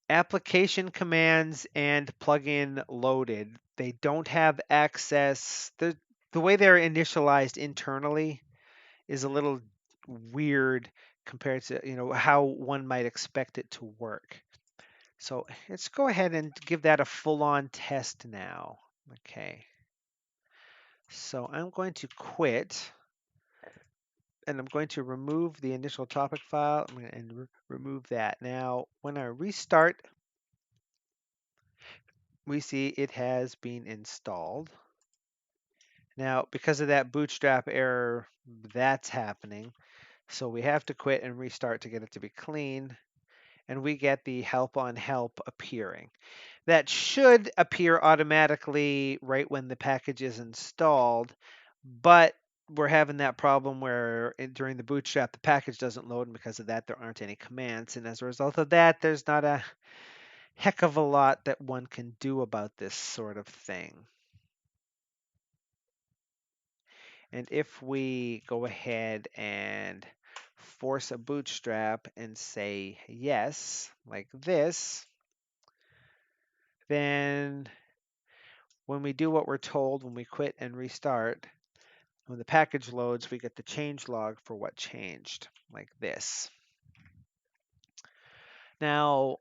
application commands and plugin loaded. They don't have access. The way they're initialized internally is a little weird compared to how one might expect it to work. So let's go ahead and give that a full-on test now. Okay. So I'm going to quit and I'm going to remove the initial topic file and remove that. Now, when I restart, we see it has been installed. Now, because of that bootstrap error, that's happening. So we have to quit and restart to get it to be clean. And we get the help on help appearing. That should appear automatically right when the package is installed, but we're having that problem where during the bootstrap the package doesn't load, and because of that there aren't any commands, and as a result of that there's not a heck of a lot that one can do about this sort of thing. And if we go ahead and force a bootstrap and say yes, like this, then when we do what we're told, when we quit and restart, when the package loads, we get the change log for what changed, like this. Now,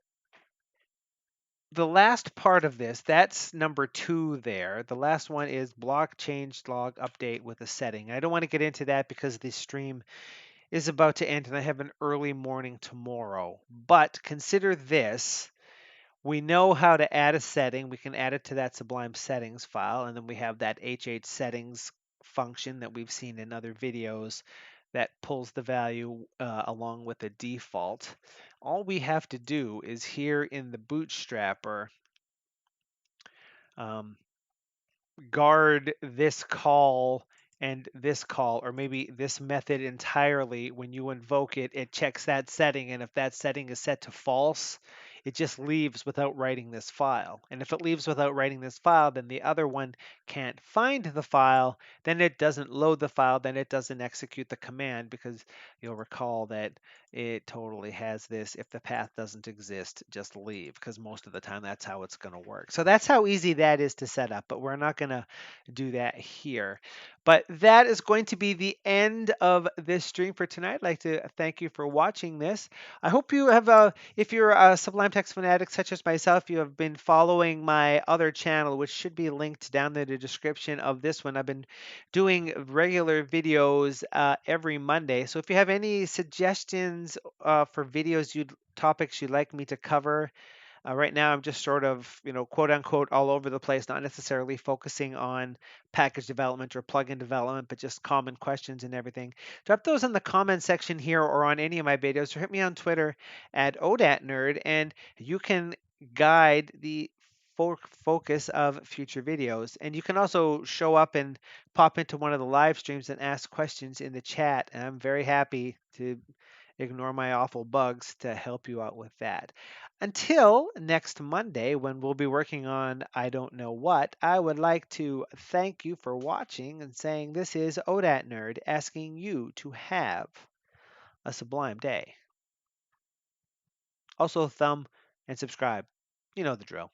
the last part of this, that's number 2 there. The last one is block change log update with a setting. I don't want to get into that because the stream is about to end and I have an early morning tomorrow. But consider this. We know how to add a setting. We can add it to that Sublime settings file, and then we have that HH settings function that we've seen in other videos that pulls the value along with the default. All we have to do is here in the bootstrapper, um, guard this call and this call, or maybe this method entirely. When you invoke it, it checks that setting, and if that setting is set to false, it just leaves without writing this file. And if it leaves without writing this file, then the other one can't find the file, then it doesn't load the file, then it doesn't execute the command, because you'll recall that it totally has this: if the path doesn't exist, just leave, because most of the time that's how it's going to work. So that's how easy that is to set up, but we're not going to do that here. But that is going to be the end of this stream for tonight. I'd like to thank you for watching this. I hope you have, if you're a Sublime Text fanatic such as myself, you have been following my other channel, which should be linked down in the description of this one. I've been doing regular videos every Monday. So if you have any suggestions for videos, topics you'd like me to cover, right now, I'm just sort of, quote unquote, all over the place, not necessarily focusing on package development or plugin development, but just common questions and everything. Drop those in the comment section here or on any of my videos, or hit me on Twitter at OdatNurd, and you can guide the focus of future videos. And you can also show up and pop into one of the live streams and ask questions in the chat. And I'm very happy to ignore my awful bugs to help you out with that. Until next Monday, when we'll be working on I don't know what, I would like to thank you for watching and saying this is OdatNurd asking you to have a sublime day. Also, thumb and subscribe. You know the drill.